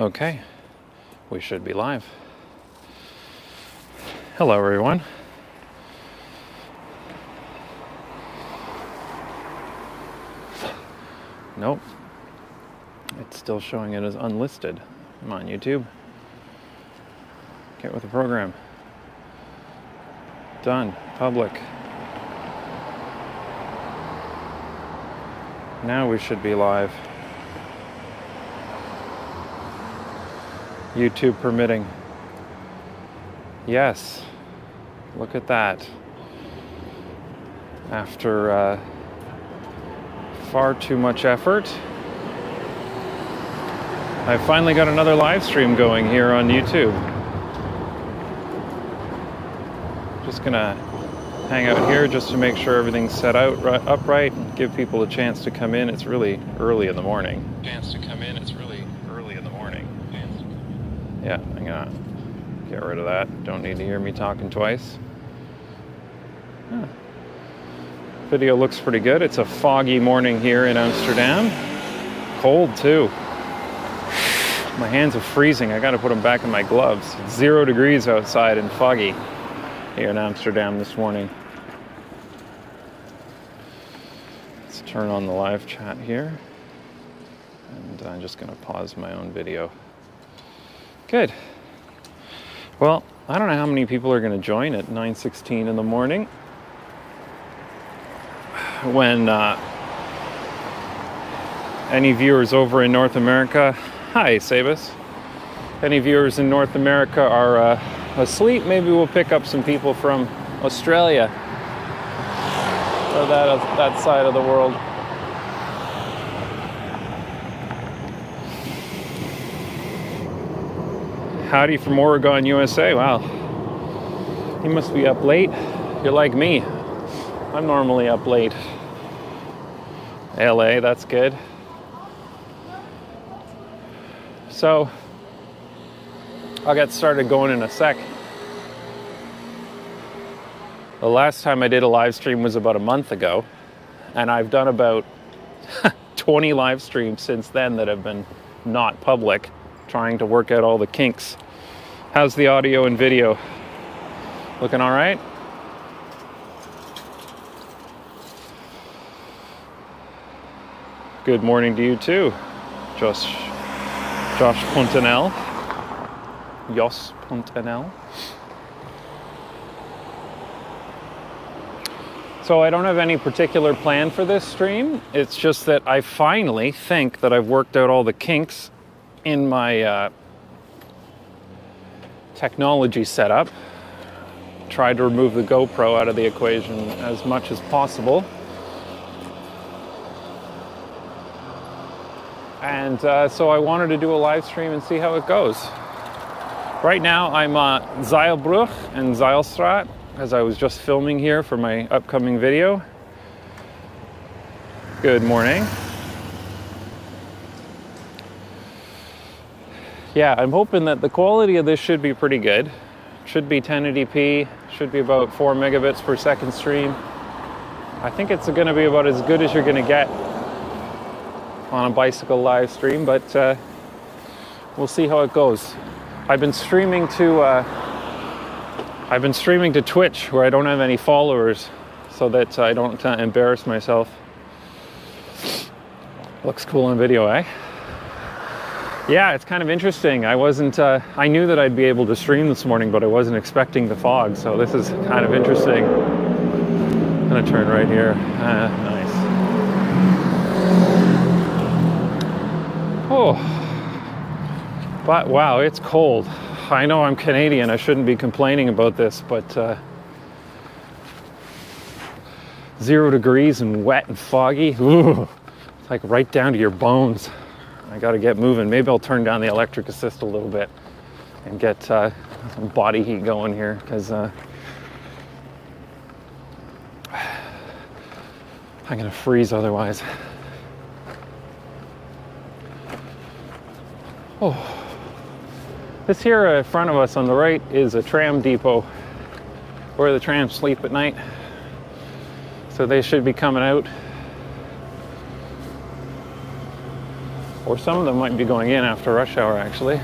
Okay, we should be live. Hello, everyone. Nope. It's still showing it as unlisted. Come on, YouTube. Get with the program. Done. Public. Now we should be live. YouTube permitting. Yes. Look at that. After far too much effort, I finally got another live stream going here on YouTube. Just gonna hang out here just to make sure everything's set out upright and give people a chance to come in. It's really early in the morning. Yeah, I'm gonna get rid of that. Don't need to hear me talking twice. Huh. Video looks pretty good. It's a foggy morning here in Amsterdam. Cold too. My hands are freezing. I gotta put them back in my gloves. It's 0 degrees outside and foggy here in Amsterdam this morning. Let's turn on the live chat here. And I'm just gonna pause my own video. Good. Well, I don't know how many people are going to join at 9:16 in the morning when any viewers over in North America, hi Sabus, any viewers in North America are asleep. Maybe we'll pick up some people from Australia or that side of the world. Howdy from Oregon, USA. Wow. You must be up late. You're like me. I'm normally up late. LA, that's good. So, I'll get started going in a sec. The last time I did a live stream was about a month ago, and I've done about 20 live streams since then that have been not public, trying to work out all the kinks. How's the audio and video? Looking all right? Good morning to you too, Josh Pontanel. Jos Pontanel. So I don't have any particular plan for this stream. It's just that I finally think that I've worked out all the kinks in my technology setup. Tried to remove the GoPro out of the equation as much as possible. And so I wanted to do a live stream and see how it goes. Right now I'm at Zeilbrug and Zeilstraat, as I was just filming here for my upcoming video. Good morning. Yeah, I'm hoping that the quality of this should be pretty good. Should be 1080p, should be about 4 megabits per second stream. I think it's going to be about as good as you're going to get on a bicycle live stream, but we'll see how it goes. I've been streaming to Twitch, where I don't have any followers, so that I don't embarrass myself. Looks cool on video, eh? Yeah, it's kind of interesting. I knew that I'd be able to stream this morning, but I wasn't expecting the fog, so this is kind of interesting. I'm gonna turn right here. Nice. Oh, but wow, it's cold. I know I'm Canadian, I shouldn't be complaining about this, but 0 degrees and wet and foggy. Ooh, it's like right down to your bones. I gotta get moving. Maybe I'll turn down the electric assist a little bit and get some body heat going here, because I'm gonna freeze otherwise. Oh, this here in front of us on the right is a tram depot where the trams sleep at night. So they should be coming out Or some of them might be going in after rush hour, actually.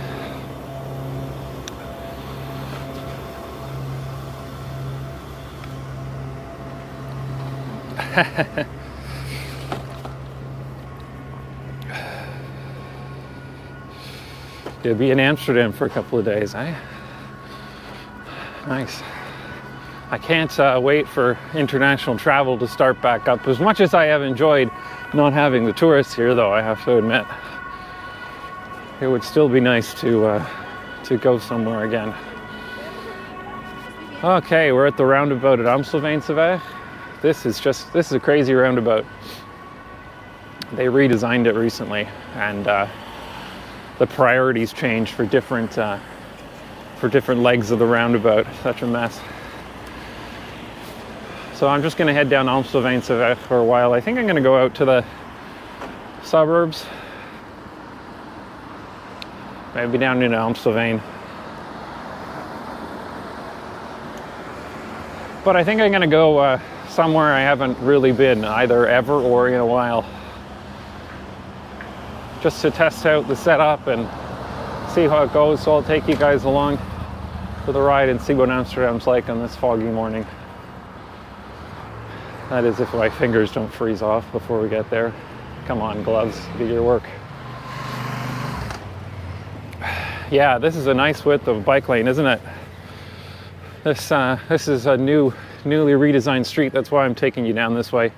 You'll be in Amsterdam for a couple of days, eh? Nice. I can't wait for international travel to start back up. As much as I have enjoyed not having the tourists here, though, I have to admit, it would still be nice to go somewhere again. Okay, we're at the roundabout at Amstelveen. This is a crazy roundabout. They redesigned it recently, and the priorities changed for different legs of the roundabout. Such a mess. So I'm just going to head down Amstelveen for a while. I think I'm going to go out to the suburbs. Maybe down into Amstelveen. But I think I'm going to go somewhere I haven't really been, either ever or in a while. Just to test out the setup and see how it goes. So I'll take you guys along for the ride and see what Amsterdam's like on this foggy morning. That is, if my fingers don't freeze off before we get there. Come on, gloves, do your work. Yeah, this is a nice width of bike lane, isn't it? This is a newly redesigned street. That's why I'm taking you down this way.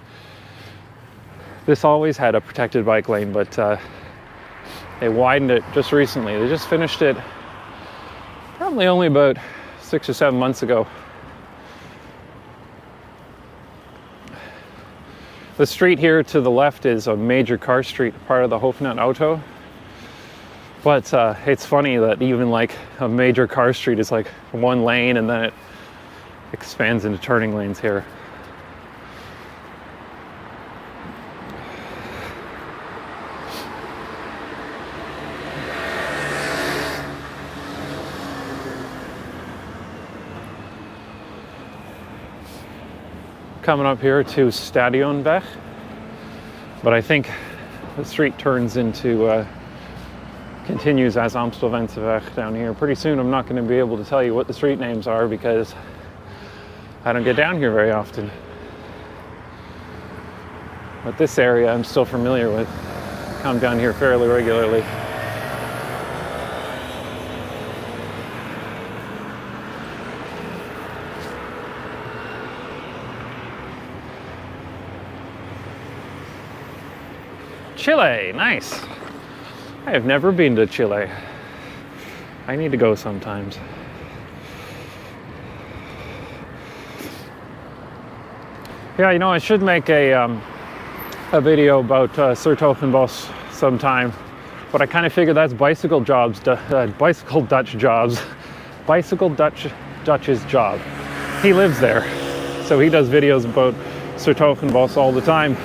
This always had a protected bike lane, but they widened it just recently. They just finished it probably only about 6 or 7 months ago. The street here to the left is a major car street, part of the Hoofdstad Auto. But it's funny that even like a major car street is like one lane, and then it expands into turning lanes here. Coming up here to Stadionweg, but I think the street turns into continues as Amstelveen down here. Pretty soon I'm not going to be able to tell you what the street names are because I don't get down here very often. But this area I'm still familiar with. Come down here fairly regularly. Chile, nice. I have never been to Chile. I need to go sometimes. Yeah, you know, I should make a video about Sertogenbos sometime, but I kind of figure that's bicycle Dutch's job. He lives there, so he does videos about Sertogenbos all the time.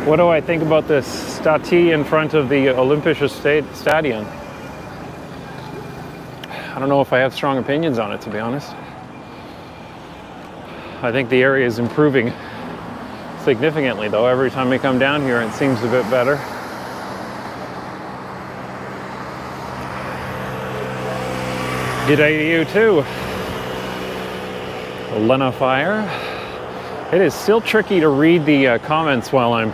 What do I think about this statue in front of the Olympische Stadion? I don't know if I have strong opinions on it, to be honest. I think the area is improving significantly, though. Every time we come down here, it seems a bit better. G'day to you too. Lena Fire. It is still tricky to read the comments while I'm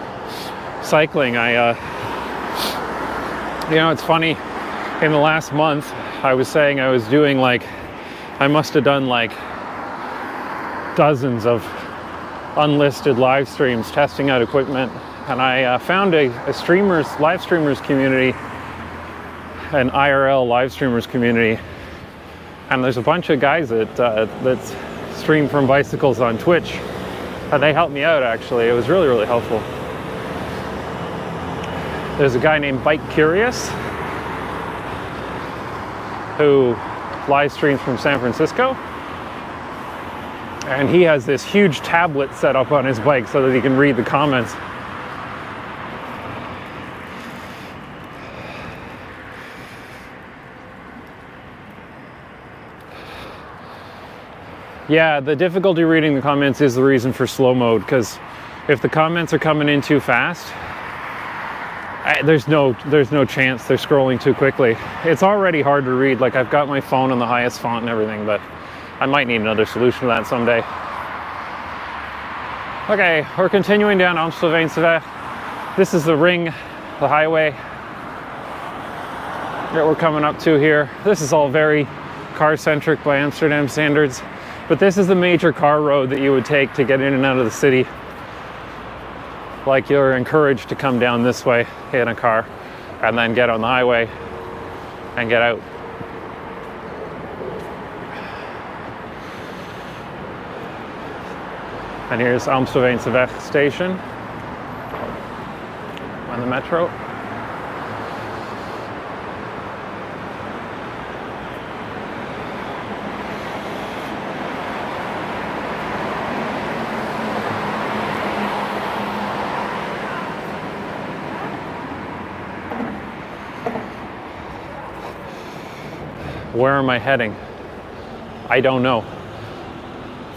cycling. It's funny, in the last month I was saying I was doing I must have done dozens of unlisted live streams testing out equipment, and I found a live streamers community, an IRL live streamers community, and there's a bunch of guys that stream from bicycles on Twitch, and they helped me out. Actually, it was really, really helpful. There's a guy named Bike Curious who live streams from San Francisco, and he has this huge tablet set up on his bike so that he can read the comments. Yeah, the difficulty reading the comments is the reason for slow mode, because if the comments are coming in too fast, there's no chance they're scrolling too quickly. It's already hard to read. Like, I've got my phone on the highest font and everything, but I might need another solution to that someday. Okay, we're continuing down Amstelveen. This is the ring, the highway that we're coming up to here. This is all very car-centric by Amsterdam standards, but this is the major car road that you would take to get in and out of the city. Like, you're encouraged to come down this way in a car and then get on the highway and get out. And here's Amstelveen station on the metro. Where am I heading? I don't know.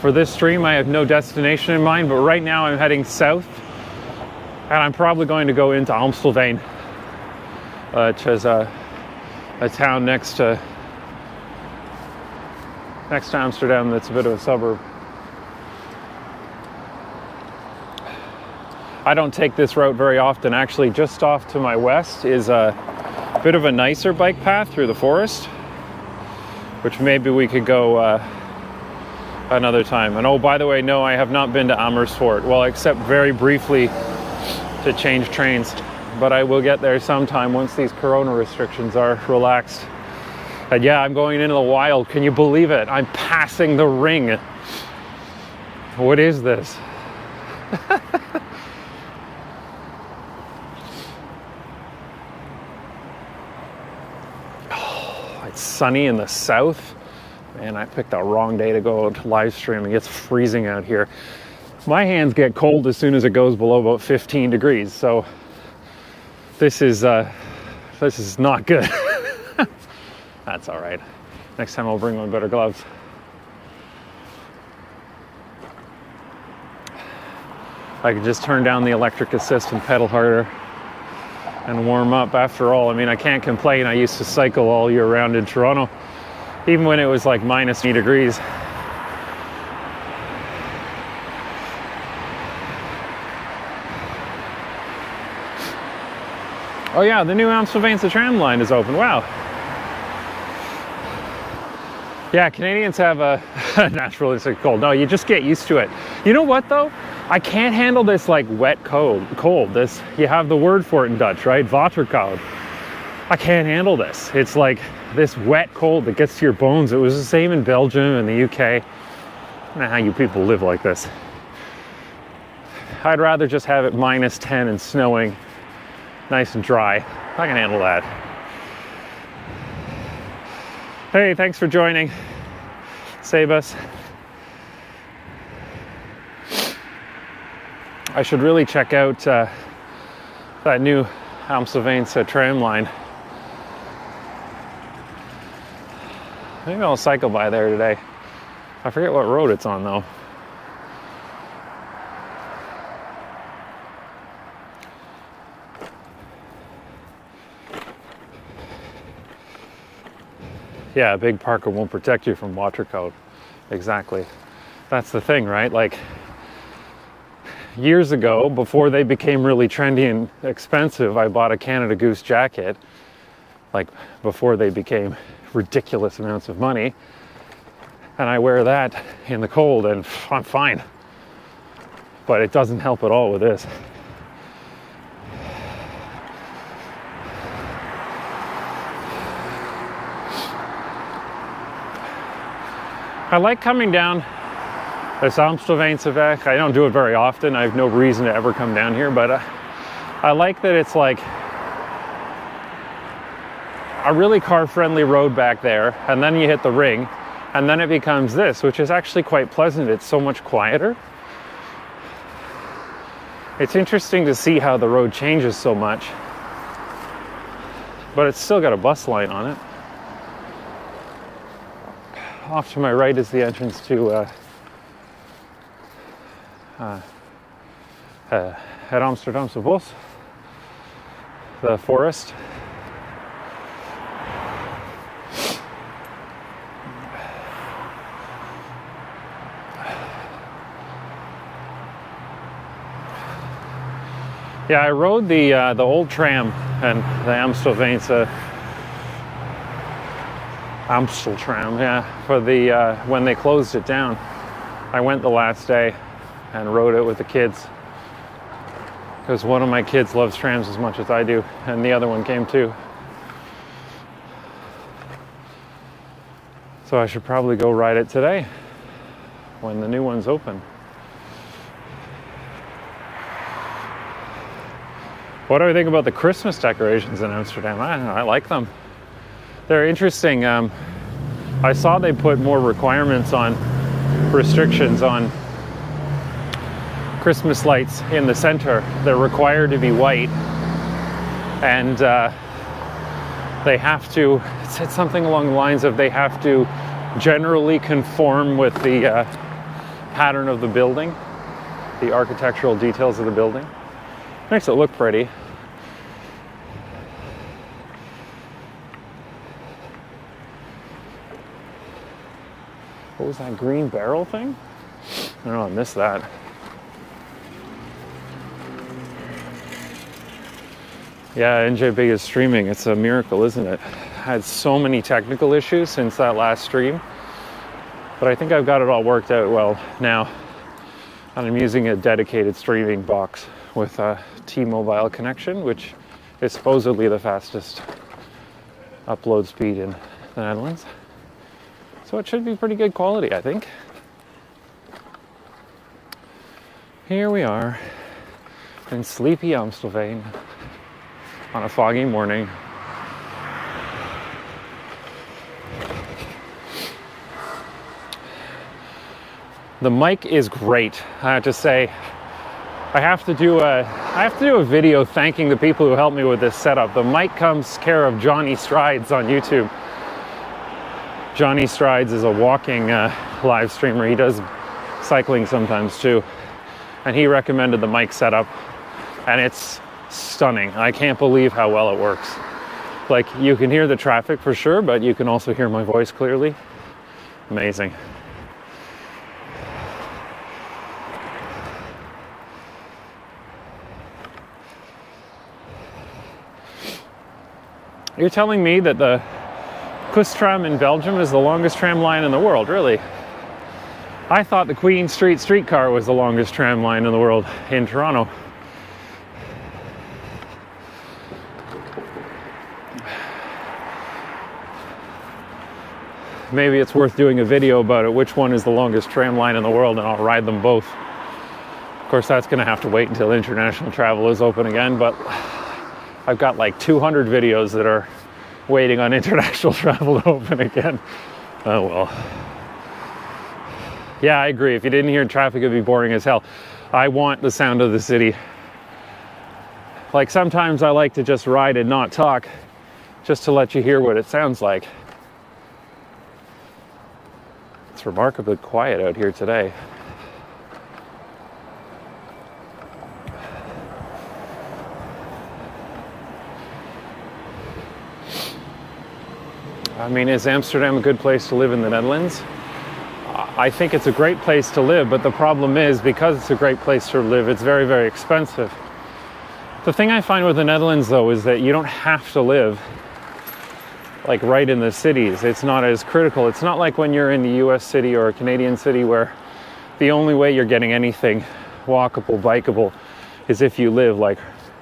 For this stream, I have no destination in mind, but right now I'm heading south, and I'm probably going to go into Amstelveen, which is a town next to Amsterdam that's a bit of a suburb. I don't take this route very often. Actually, just off to my west is a bit of a nicer bike path through the forest, which maybe we could go another time. And oh, by the way, no, I have not been to Amersfoort. Well, except very briefly to change trains. But I will get there sometime once these corona restrictions are relaxed. And yeah, I'm going into the wild. Can you believe it? I'm passing the ring. What is this? Oh, it's sunny in the south. Man, I picked the wrong day to go to live stream. It gets freezing out here. My hands get cold as soon as it goes below about 15 degrees. So this is not good. That's all right. Next time I'll bring my better gloves. I could just turn down the electric assist and pedal harder and warm up. After all, I mean, I can't complain. I used to cycle all year round in Toronto, even when it was like minus 3 degrees. Oh yeah, the new Amstelveen tram line is open. Wow. Yeah, Canadians have a naturalistic cold. No, you just get used to it. You know what though? I can't handle this like wet cold. This, you have the word for it in Dutch, right? Waterkoud. I can't handle this. It's like this wet cold that gets to your bones. It was the same in Belgium and the UK. I don't know how you people live like this. I'd rather just have it minus 10 and snowing, nice and dry. I can handle that. Hey, thanks for joining. Zuidas. I should really check out that new Amstelveen tram line. Maybe I'll cycle by there today. I forget what road it's on though. Yeah, a big parker won't protect you from waterkoud. Exactly. That's the thing, right? Like, years ago, before they became really trendy and expensive, I bought a Canada Goose jacket. Like, before they became ridiculous amounts of money. And I wear that in the cold and I'm fine. But it doesn't help at all with this. I like coming down this Amstelveen. I don't do it very often. I have no reason to ever come down here, but I like that it's like a really car-friendly road back there, and then you hit the ring, and then it becomes this, which is actually quite pleasant. It's so much quieter. It's interesting to see how the road changes so much, but it's still got a bus line on it. off to my right is the entrance to het Amsterdamse bos, the forest. Yeah, I rode the old tram and the Amstelveen, Amsteltram, yeah, for the when they closed it down. I went the last day and rode it with the kids because one of my kids loves trams as much as I do, and the other one came too. So I should probably go ride it today when the new one's open. What do I think about the Christmas decorations in Amsterdam? I don't know, I like them. They're interesting. I saw they put more requirements on, restrictions on Christmas lights in the center. They're required to be white, and they have to, it said something along the lines of they have to generally conform with the pattern of the building, the architectural details of the building. Makes it look pretty. What was that green barrel thing? I don't know, I missed that. Yeah, NJB is streaming. It's a miracle, isn't it? I had so many technical issues since that last stream, but I think I've got it all worked out well now. And I'm using a dedicated streaming box with a T-Mobile connection, which is supposedly the fastest upload speed in the Netherlands. So it should be pretty good quality, I think. Here we are in sleepy Amstelveen on a foggy morning. The mic is great, I have to say. I have to do a video thanking the people who helped me with this setup. The mic comes care of Johnny Strides on YouTube. Johnny Strides is a walking live streamer. He does cycling sometimes too. And he recommended the mic setup, and it's stunning. I can't believe how well it works. Like, you can hear the traffic for sure, but you can also hear my voice clearly. Amazing. You're telling me that the Kustram in Belgium is the longest tram line in the world, really? I thought the Queen Street streetcar was the longest tram line in the world in Toronto. Maybe it's worth doing a video about it, which one is the longest tram line in the world, and I'll ride them both. Of course, that's going to have to wait until international travel is open again, but I've got like 200 videos that are waiting on international travel to open again. Oh well. Yeah, I agree. If you didn't hear traffic, it'd be boring as hell. I want the sound of the city. Like, sometimes I like to just ride and not talk, just to let you hear what it sounds like. It's remarkably quiet out here today. I mean, is Amsterdam a good place to live in the Netherlands? I think it's a great place to live, but the problem is, because it's a great place to live, it's very, very expensive. The thing I find with the Netherlands, though, is that you don't have to live like right in the cities. It's not as critical. It's not like when you're in the US city or a Canadian city where the only way you're getting anything walkable, bikeable is if you live like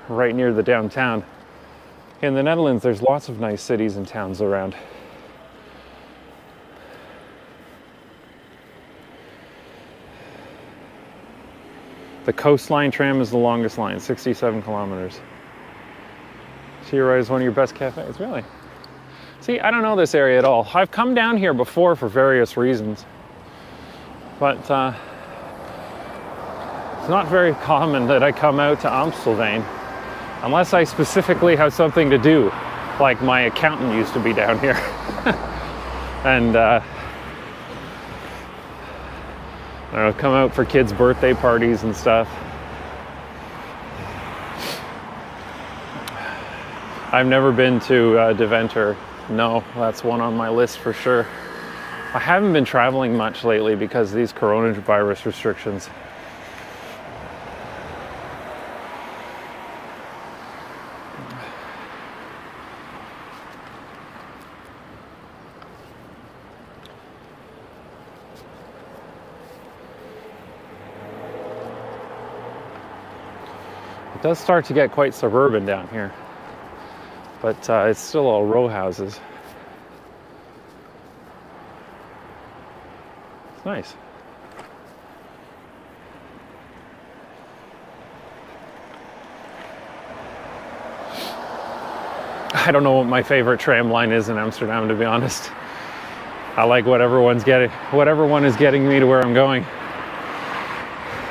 right near the downtown. In the Netherlands, there's lots of nice cities and towns around. The coastline tram is the longest line, 67 kilometers. So you're right, it's one of your best cafes, really? See, I don't know this area at all. I've come down here before for various reasons, but it's not very common that I come out to Amstelveen unless I specifically have something to do, like my accountant used to be down here. And I don't know, come out for kids' birthday parties and stuff. I've never been to Deventer. No, that's one on my list for sure. I haven't been traveling much lately because of these coronavirus restrictions. It does start to get quite suburban down here, but it's still all row houses. It's nice. I don't know what my favorite tram line is in Amsterdam, to be honest. I like whatever one is getting me to where I'm going.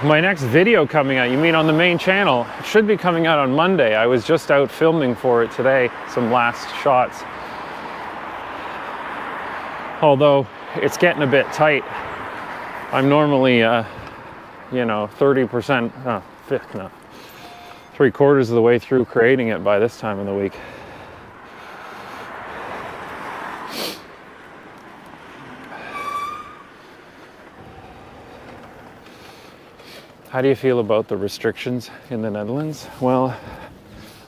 My next video coming out, you mean on the main channel, it should be coming out on Monday. I was just out filming for it today, some last shots. Although it's getting a bit tight. I'm normally, 30%, three-quarters of the way through creating it by this time of the week. How do you feel about the restrictions in the Netherlands? Well,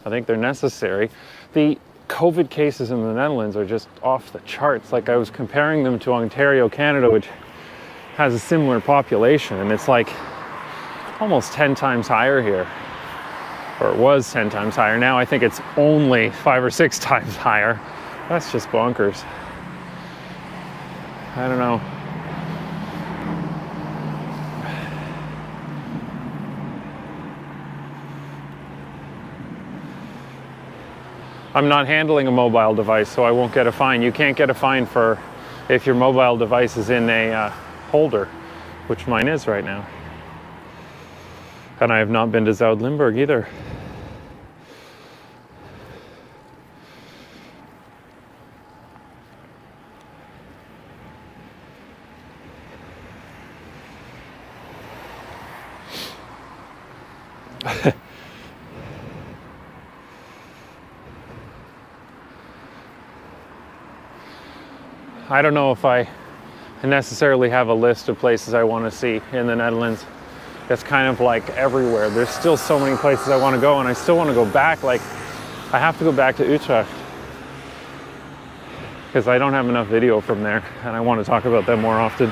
I think they're necessary. The COVID cases in the Netherlands are just off the charts. Like, I was comparing them to Ontario, Canada, which has a similar population, and it's like almost 10 times higher here. Or it was 10 times higher. Now I think it's only 5 or 6 times higher. That's just bonkers. I don't know. I'm not handling a mobile device, so I won't get a fine. You can't get a fine for if your mobile device is in a holder, which mine is right now. And I have not been to Zuid either. I don't know if I necessarily have a list of places I want to see in the Netherlands. It's kind of like everywhere. There's still so many places I want to go, and I still want to go back. Like, I have to go back to Utrecht because I don't have enough video from there, and I want to talk about them more often.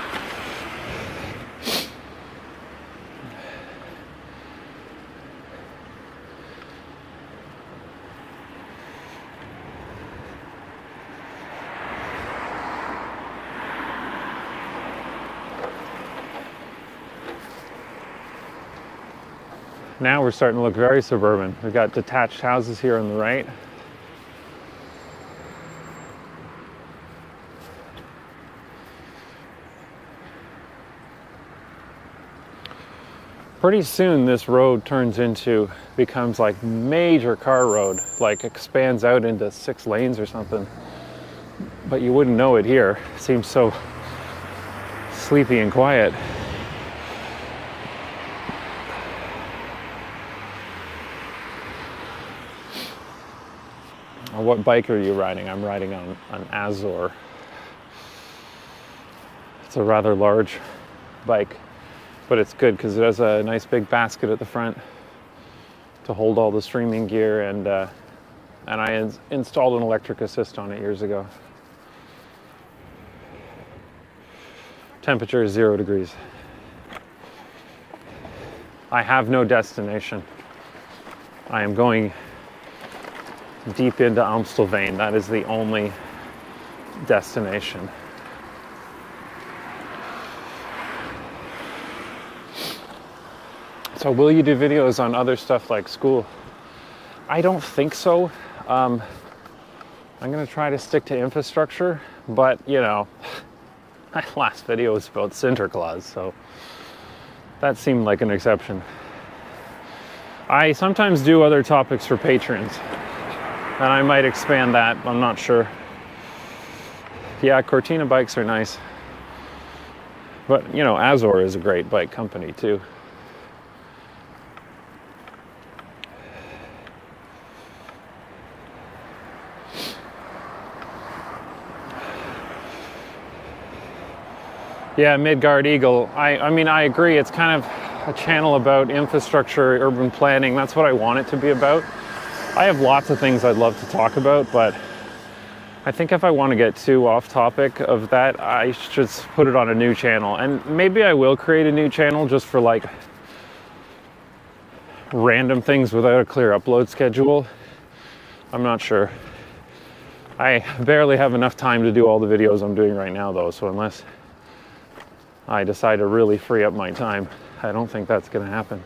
Now we're starting to look very suburban. We've got detached houses here on the right. Pretty soon this road becomes like major car road, like expands out into 6 lanes or something. But you wouldn't know it here. It seems so sleepy and quiet. What bike are you riding? I'm riding on an Azor. It's a rather large bike, but it's good because it has a nice big basket at the front to hold all the streaming gear, and I installed an electric assist on it years ago. Temperature is 0 degrees. I have no destination. I am going deep into Amstelveen. That is the only destination. So will you do videos on other stuff like school? I don't think so. I'm going to try to stick to infrastructure, but my last video was about Sinterklaas, so that seemed like an exception. I sometimes do other topics for patrons, and I might expand that, I'm not sure. Yeah, Cortina bikes are nice. But, you know, Azor is a great bike company too. Yeah, Midgard Eagle. I mean, I agree. It's kind of a channel about infrastructure, urban planning. That's what I want it to be about. I have lots of things I'd love to talk about, but I think if I want to get too off topic of that, I should just put it on a new channel. And maybe I will create a new channel just for like random things without a clear upload schedule. I'm not sure. I barely have enough time to do all the videos I'm doing right now though, so unless I decide to really free up my time, I don't think that's going to happen.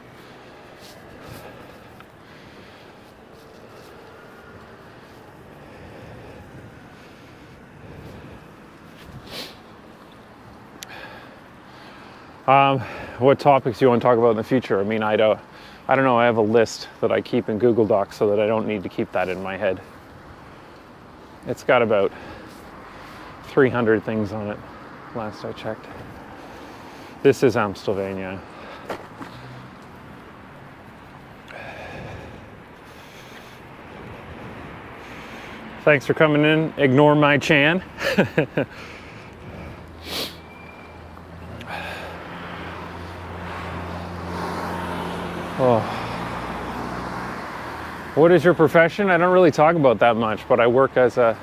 What topics do you want to talk about in the future? I mean, I don't know. I have a list that I keep in Google Docs so that I don't need to keep that in my head. It's got about 300 things on it, last I checked. This is Amstelveen, yeah. Thanks for coming in. Ignore my Chan. Oh. What is your profession? I don't really talk about that much, but I work as a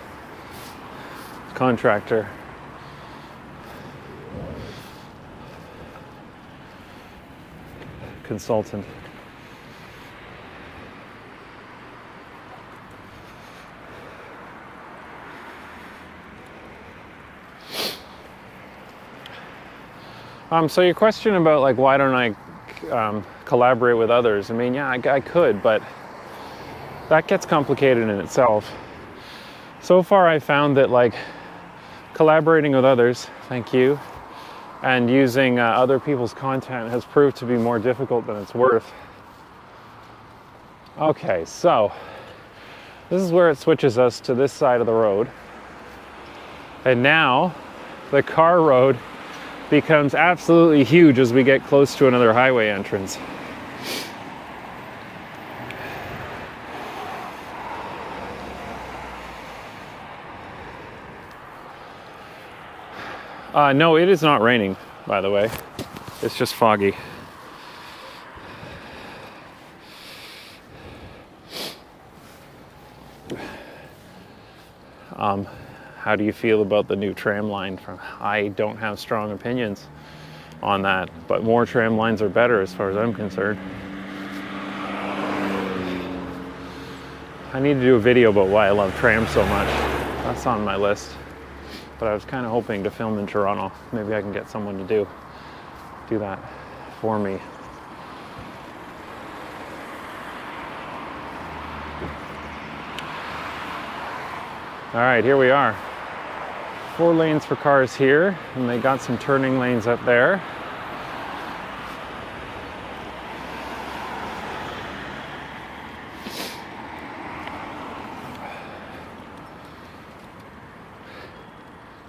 contractor. Consultant. So your question about like why don't I collaborate with others? I mean, yeah, I could, but that gets complicated in itself. So far, I found that like collaborating with others, thank you, and using other people's content has proved to be more difficult than it's worth. Okay, so this is where it switches us to this side of the road. And now the car road becomes absolutely huge as we get close to another highway entrance. No, it is not raining, by the way. It's just foggy. How do you feel about the new tram line? I don't have strong opinions on that, but more tram lines are better as far as I'm concerned. I need to do a video about why I love trams so much. That's on my list. But I was kind of hoping to film in Toronto. Maybe I can get someone to do that for me. All right, here we are. 4 lanes for cars here, and they got some turning lanes up there.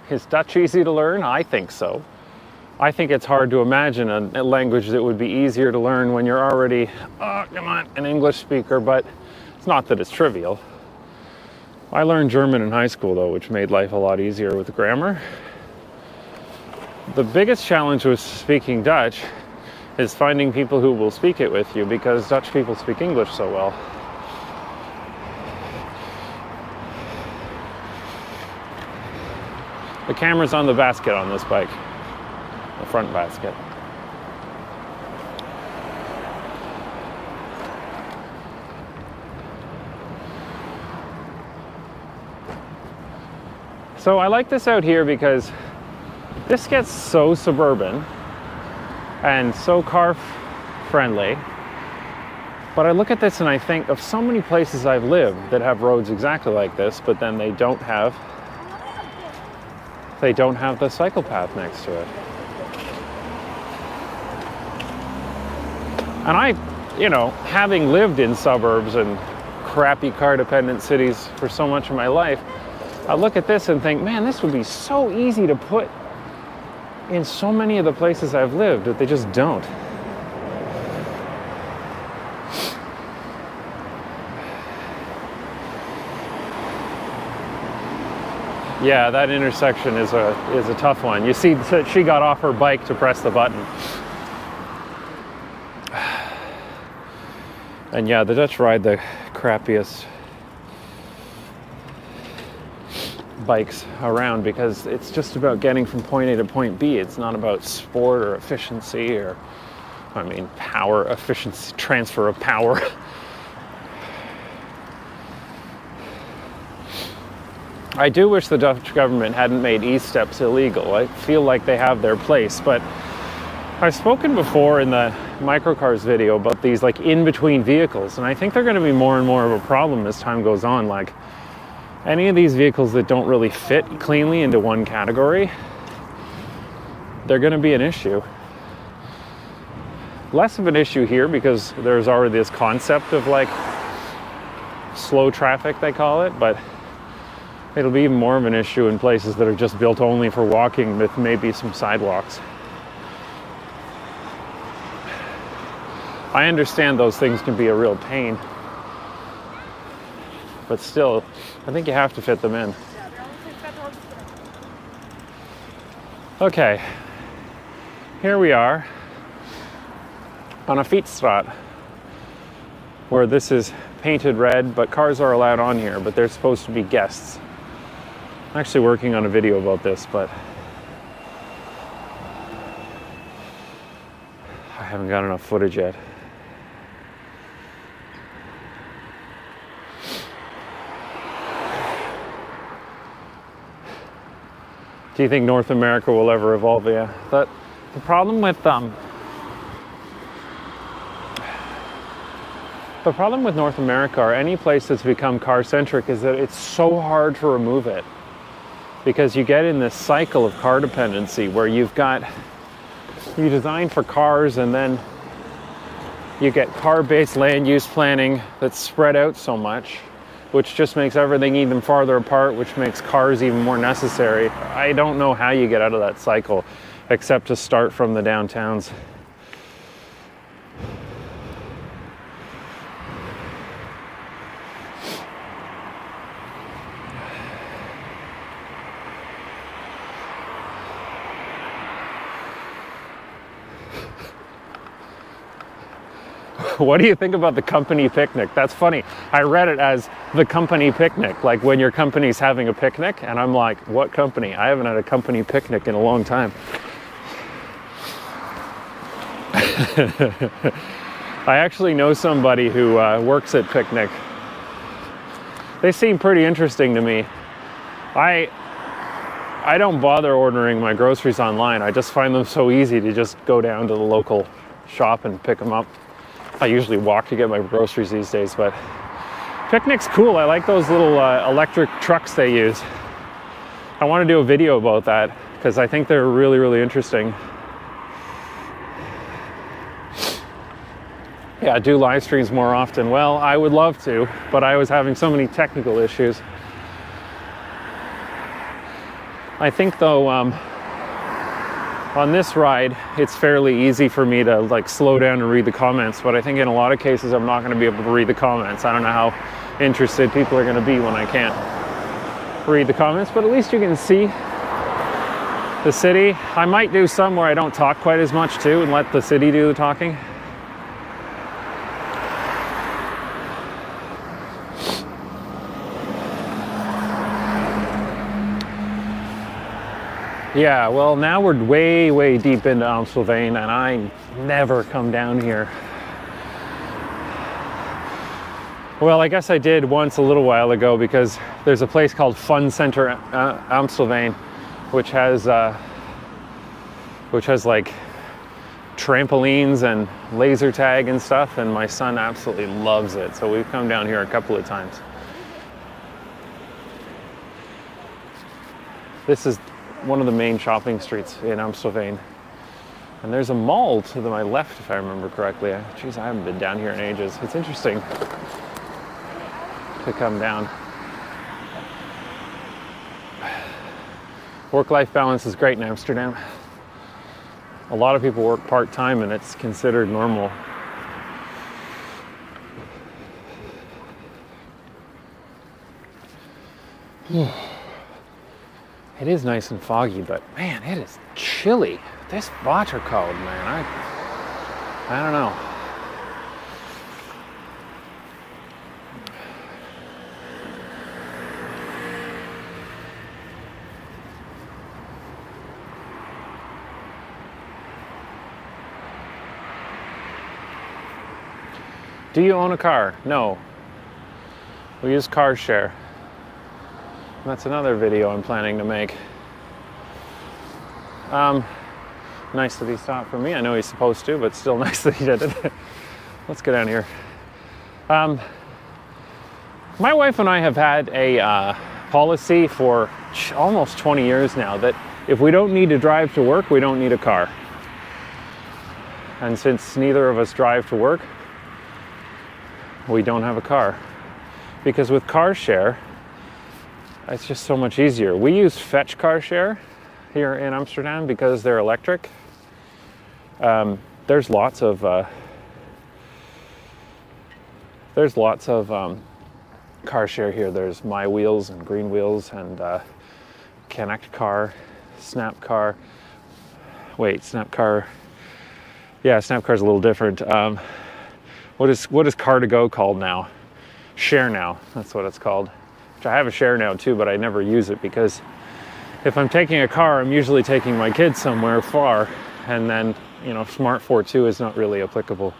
Is Dutch easy to learn? I think so. I think it's hard to imagine a language that would be easier to learn when you're already, an English speaker, but it's not that it's trivial. I learned German in high school though, which made life a lot easier with the grammar. The biggest challenge with speaking Dutch is finding people who will speak it with you, because Dutch people speak English so well. The camera's on the basket on this bike, the front basket. So I like this out here because this gets so suburban and so car friendly. But I look at this and I think of so many places I've lived that have roads exactly like this, but then they don't have the cycle path next to it. And I, having lived in suburbs and crappy car-dependent cities for so much of my life, I look at this and think, man, this would be so easy to put in so many of the places I've lived that they just don't. Yeah, that intersection is a tough one. You see, she got off her bike to press the button. And yeah, the Dutch ride the crappiest bikes around because it's just about getting from point A to point B. It's not about sport or efficiency or, I mean, power, efficiency, transfer of power. I do wish the Dutch government hadn't made e-steps illegal. I feel like they have their place, but I've spoken before in the microcars video about these like in-between vehicles, and I think they're going to be more and more of a problem as time goes on. Like any of these vehicles that don't really fit cleanly into one category, they're going to be an issue. Less of an issue here because there's already this concept of like slow traffic, they call it, but it'll be even more of an issue in places that are just built only for walking with maybe some sidewalks. I understand those things can be a real pain, but still, I think you have to fit them in. Okay, here we are on a fietsstraat, where this is painted red, but cars are allowed on here, but they're supposed to be guests. I'm actually working on a video about this, but I haven't got enough footage yet. Do you think North America will ever evolve? Yeah. But the problem with North America or any place that's become car-centric is that it's so hard to remove it. Because you get in this cycle of car dependency where you design for cars and then you get car-based land use planning that's spread out so much, which just makes everything even farther apart, which makes cars even more necessary. I don't know how you get out of that cycle except to start from the downtowns. What do you think about the company picnic? That's funny. I read it as the company picnic, like when your company's having a picnic, and I'm like, what company? I haven't had a company picnic in a long time. I actually know somebody who works at Picnic. They seem pretty interesting to me. I don't bother ordering my groceries online. I just find them so easy to just go down to the local shop and pick them up. I usually walk to get my groceries these days, but Picnic's cool. I like those little electric trucks they use. I want to do a video about that because I think they're really, really interesting. Yeah, do live streams more often. Well, I would love to, but I was having so many technical issues. I think though, on this ride, it's fairly easy for me to like slow down and read the comments, but I think in a lot of cases I'm not going to be able to read the comments. I don't know how interested people are going to be when I can't read the comments, but at least you can see the city. I might do some where I don't talk quite as much too and let the city do the talking. Yeah, well, now we're way, way deep into Amstelveen, and I never come down here. Well, I guess I did once a little while ago because there's a place called Fun Center Amstelveen, which has like trampolines and laser tag and stuff, and my son absolutely loves it. So we've come down here a couple of times. This is one of the main shopping streets in Amstelveen. And there's a mall to my left, if I remember correctly. Geez, I haven't been down here in ages. It's interesting to come down. Work-life balance is great in Amsterdam. A lot of people work part-time and it's considered normal. It is nice and foggy, but man, it is chilly. This water cold, man. I don't know. Do you own a car? No. We use car share. That's another video I'm planning to make. Nice that he stopped for me. I know he's supposed to, but still nice that he did it. Let's get down here. My wife and I have had a policy for almost 20 years now that if we don't need to drive to work, we don't need a car. And since neither of us drive to work, we don't have a car. Because with car share, it's just so much easier. We use Fetch car share here in Amsterdam because they're electric. There's lots of car share here. There's My Wheels and Green Wheels and Connect Car, Snap Car. Wait, Snap Car. Yeah, Snap Car's a little different. What is Car2Go called now? Share Now. That's what it's called. Which I have a Share Now too, but I never use it because if I'm taking a car, I'm usually taking my kids somewhere far, and then, you know, Smart 4.2 is not really applicable.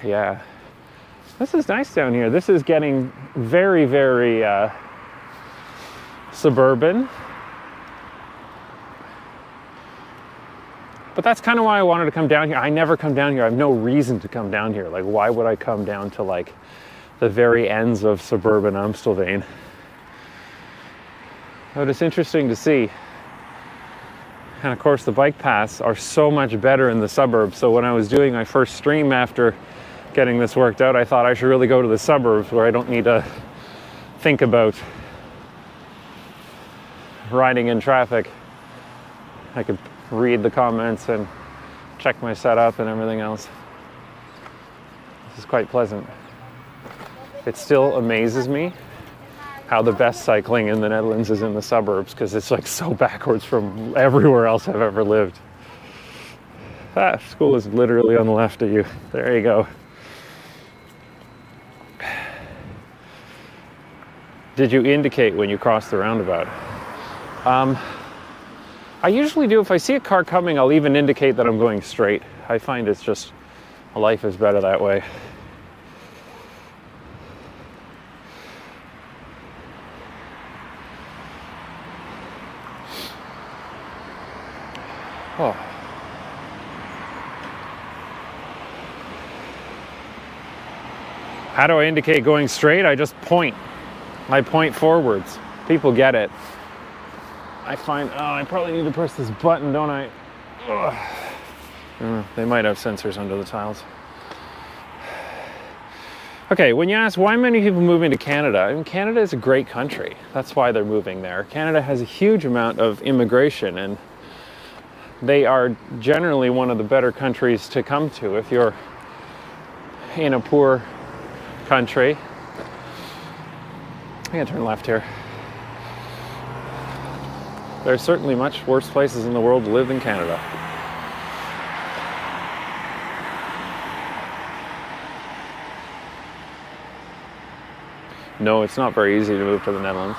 Yeah. This is nice down here. This is getting very, very suburban. But that's kind of why I wanted to come down here. I never come down here. I have no reason to come down here. Like, why would I come down to like the very ends of suburban Amstelveen? But it's interesting to see. And of course, the bike paths are so much better in the suburbs. So when I was doing my first stream after getting this worked out, I thought I should really go to the suburbs where I don't need to think about riding in traffic. I could read the comments and check my setup and everything else. This is quite pleasant. It still amazes me how the best cycling in the Netherlands is in the suburbs, because it's like so backwards from everywhere else I've ever lived. School is literally on the left of you. There you go. Did you indicate when you crossed the roundabout? I usually do. If I see a car coming, I'll even indicate that I'm going straight. I find it's just, life is better that way. Oh. How do I indicate going straight? I just point. I point forwards. People get it. I find, I probably need to press this button, don't I? They might have sensors under the tiles. Okay, when you ask why many people moving to Canada, I mean, Canada is a great country. That's why they're moving there. Canada has a huge amount of immigration, and they are generally one of the better countries to come to if you're in a poor country. I'm gonna turn left here. There are certainly much worse places in the world to live than Canada. No, it's not very easy to move to the Netherlands.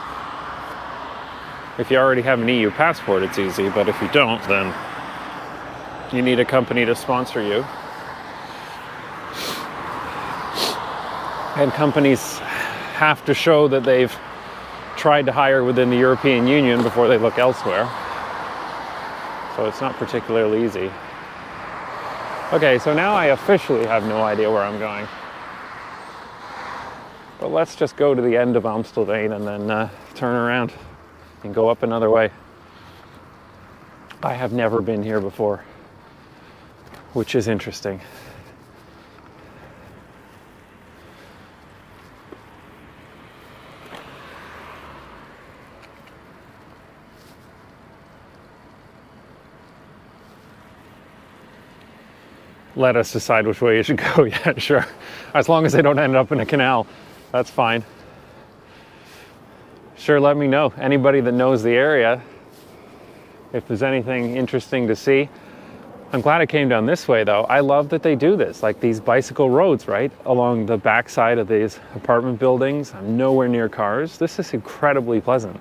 If you already have an EU passport, it's easy, but if you don't, then you need a company to sponsor you. And companies have to show that they've tried to hire within the European Union before they look elsewhere. So it's not particularly easy. Okay, so now I officially have no idea where I'm going. But let's just go to the end of Amstelveen and then turn around and go up another way. I have never been here before, which is interesting. let us decide which way you should go. Yeah, sure. As long as they don't end up in a canal, that's fine. Sure, let me know. Anybody that knows the area, if there's anything interesting to see. I'm glad I came down this way though. I love that they do this, like these bicycle roads, right? Along the backside of these apartment buildings. I'm nowhere near cars. This is incredibly pleasant.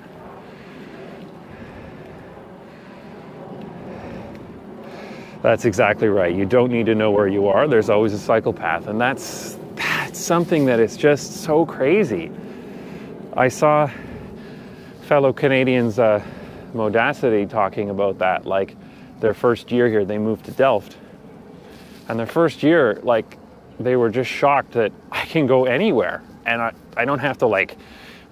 That's exactly right. You don't need to know where you are. There's always a cycle path. And that's something that is just so crazy. I saw fellow Canadians, Modacity, talking about that. Like their first year here, they moved to Delft. And their first year, like they were just shocked that I can go anywhere. And I don't have to like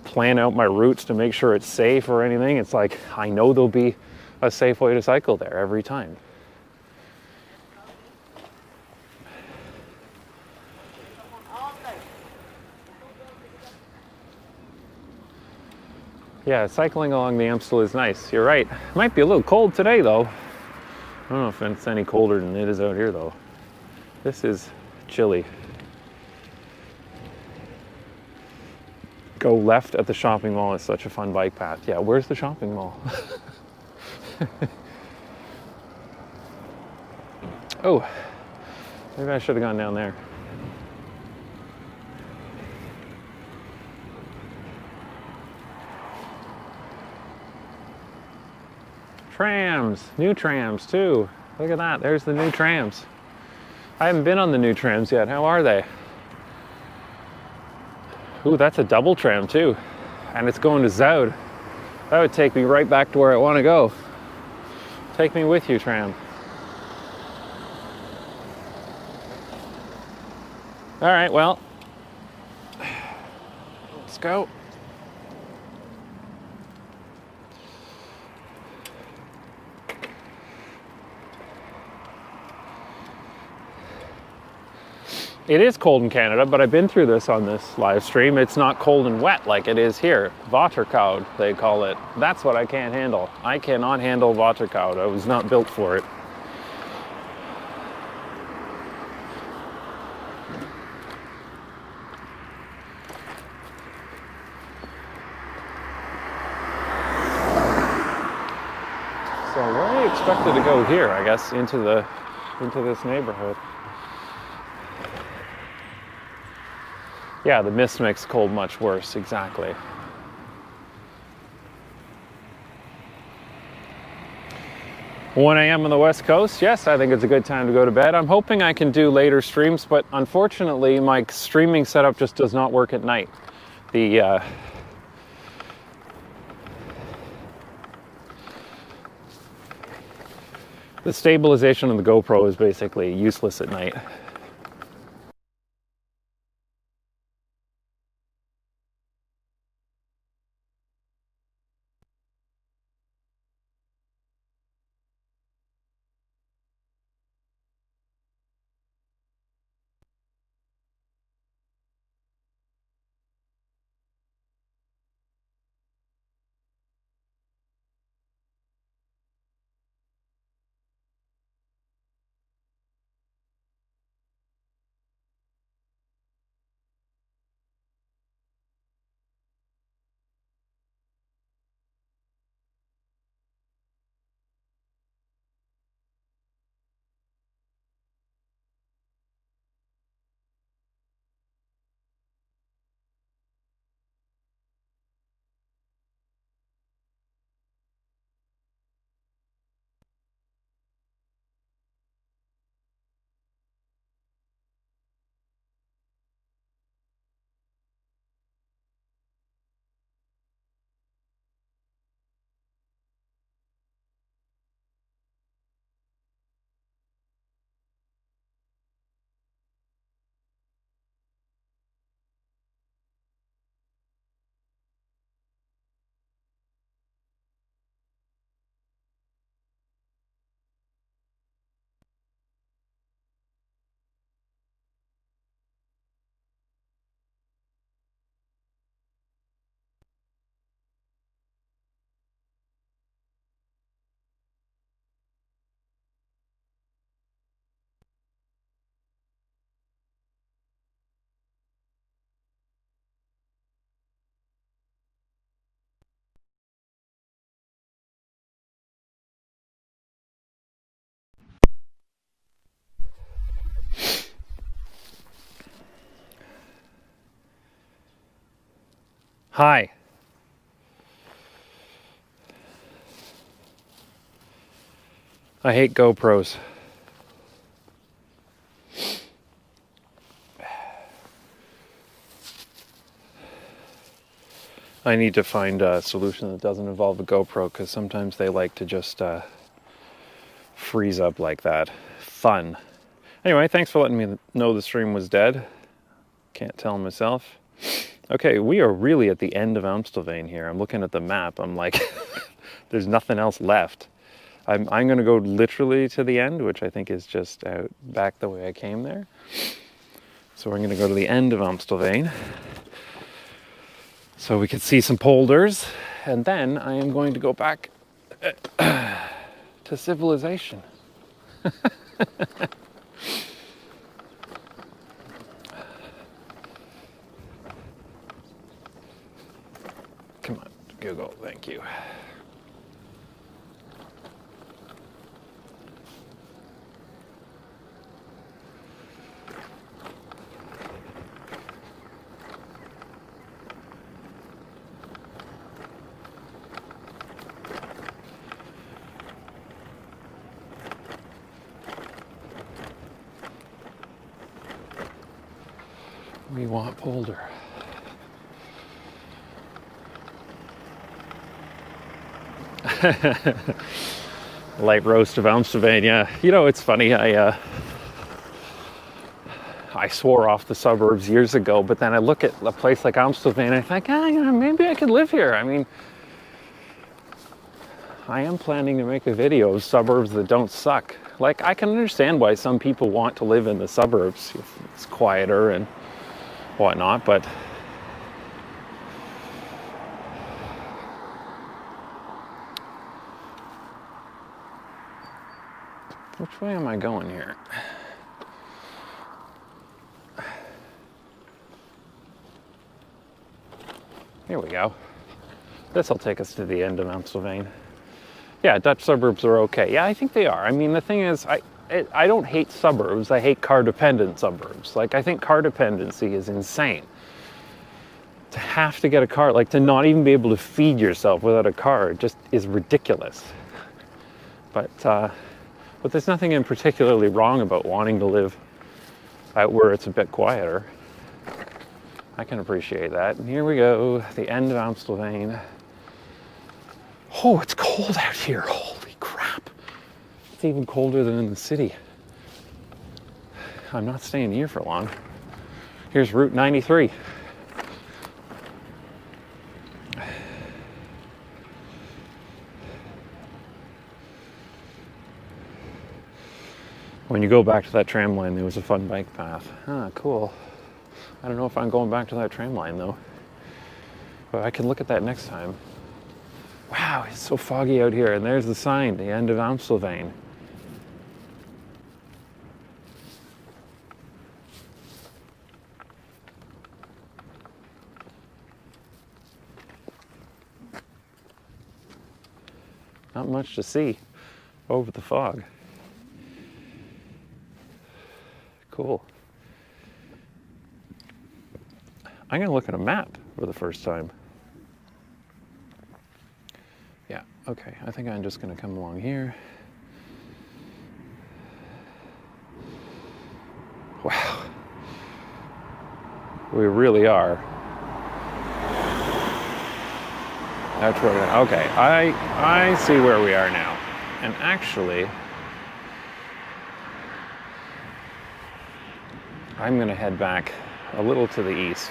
plan out my routes to make sure it's safe or anything. It's like, I know there'll be a safe way to cycle there every time. Yeah, cycling along the Amstel is nice. You're right. It might be a little cold today, though. I don't know if it's any colder than it is out here, though. This is chilly. Go left at the shopping mall. It's such a fun bike path. Yeah, where's the shopping mall? Oh, maybe I should have gone down there. Trams, new trams too. Look at that, there's the new trams. I haven't been on the new trams yet. How are they? Ooh, that's a double tram too. And it's going to Zuidas. That would take me right back to where I want to go. Take me with you, tram. All right, well, let's go. It is cold in Canada, but I've been through this on this live stream. It's not cold and wet like it is here. Waterkoud, they call it. That's what I can't handle. I cannot handle waterkoud. I was not built for it. So where are we expected to go here? I guess into this neighborhood. Yeah, the mist makes cold much worse, exactly. One a.m. on the West Coast, yes, I think it's a good time to go to bed. I'm hoping I can do later streams, but unfortunately my streaming setup just does not work at night. The stabilization of the GoPro is basically useless at night. Hi. I hate GoPros. I need to find a solution that doesn't involve a GoPro, because sometimes they like to just freeze up like that. Fun. Anyway, thanks for letting me know the stream was dead. Can't tell myself. Okay, we are really at the end of Amstelveen here. I'm looking at the map. I'm like, there's nothing else left. I'm going to go literally to the end, which I think is just out back the way I came there. So we're going to go to the end of Amstelveen, so we can see some polders, and then I am going to go back to civilization. Come on, Google, thank you. We want polder. Light roast of Amstelveen, yeah. You know, it's funny, I swore off the suburbs years ago, but then I look at a place like Amstelveen and I think, maybe I could live here. I mean, I am planning to make a video of suburbs that don't suck. Like, I can understand why some people want to live in the suburbs. It's quieter and whatnot, but which way am I going here? Here we go. This will take us to the end of Amstelveen. Yeah, Dutch suburbs are okay. Yeah, I think they are. I mean, the thing is, I don't hate suburbs. I hate car-dependent suburbs. Like, I think car dependency is insane. To have to get a car, like to not even be able to feed yourself without a car, just is ridiculous. But there's nothing in particularly wrong about wanting to live out where it's a bit quieter. I can appreciate that. And here we go, the end of Amstelveen. Oh, it's cold out here. Holy crap. It's even colder than in the city. I'm not staying here for long. Here's Route 93. When you go back to that tram line, there was a fun bike path. Ah, cool. I don't know if I'm going back to that tram line though. But I can look at that next time. Wow, it's so foggy out here. And there's the sign, the end of Amstelveen. Not much to see over the fog. Cool. I'm going to look at a map for the first time. Yeah, okay. I think I'm just going to come along here. Wow. We really are. That's where we're going. Okay, I see where we are now. And actually, I'm going to head back a little to the east.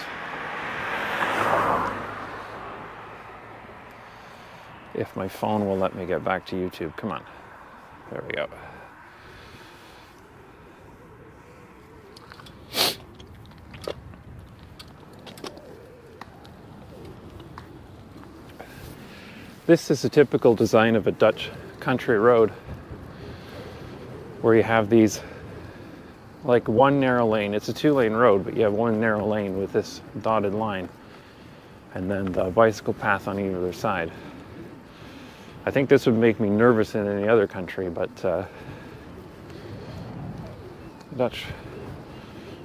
If my phone will let me get back to YouTube. Come on. There we go. This is a typical design of a Dutch country road, where you have these, like, one narrow lane. It's a 2-lane road, but you have one narrow lane with this dotted line, and then the bicycle path on either side. I think this would make me nervous in any other country, but Dutch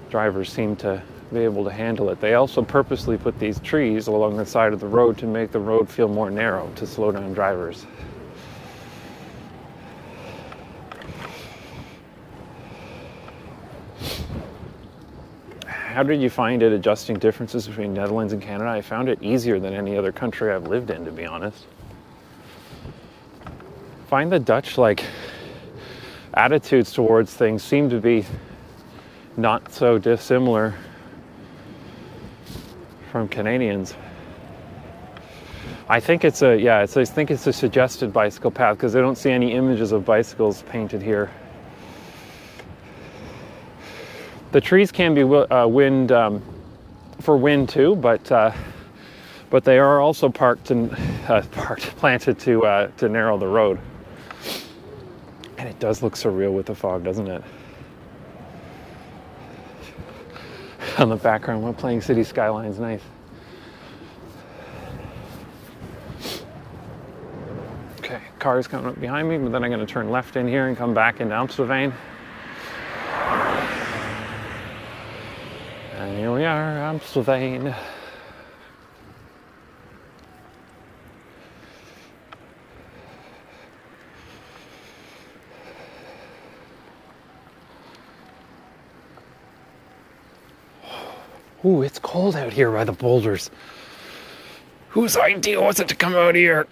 drivers seem to be able to handle it. They also purposely put these trees along the side of the road to make the road feel more narrow, to slow down drivers. How did you find it adjusting differences between Netherlands and Canada? I found it easier than any other country I've lived in, to be honest. I find the Dutch, like, attitudes towards things seem to be not so dissimilar from Canadians. I think it's I think it's a suggested bicycle path because I don't see any images of bicycles painted here. The trees can be wind for wind too, but they are also planted to narrow the road. And it does look surreal with the fog, doesn't it? On the background, we're playing City Skylines, nice. Okay, cars coming up behind me, but then I'm going to turn left in here and come back into Amstelveen. And here we are, Amstelveen. Ooh, it's cold out here by the Polders. Whose idea was it to come out here?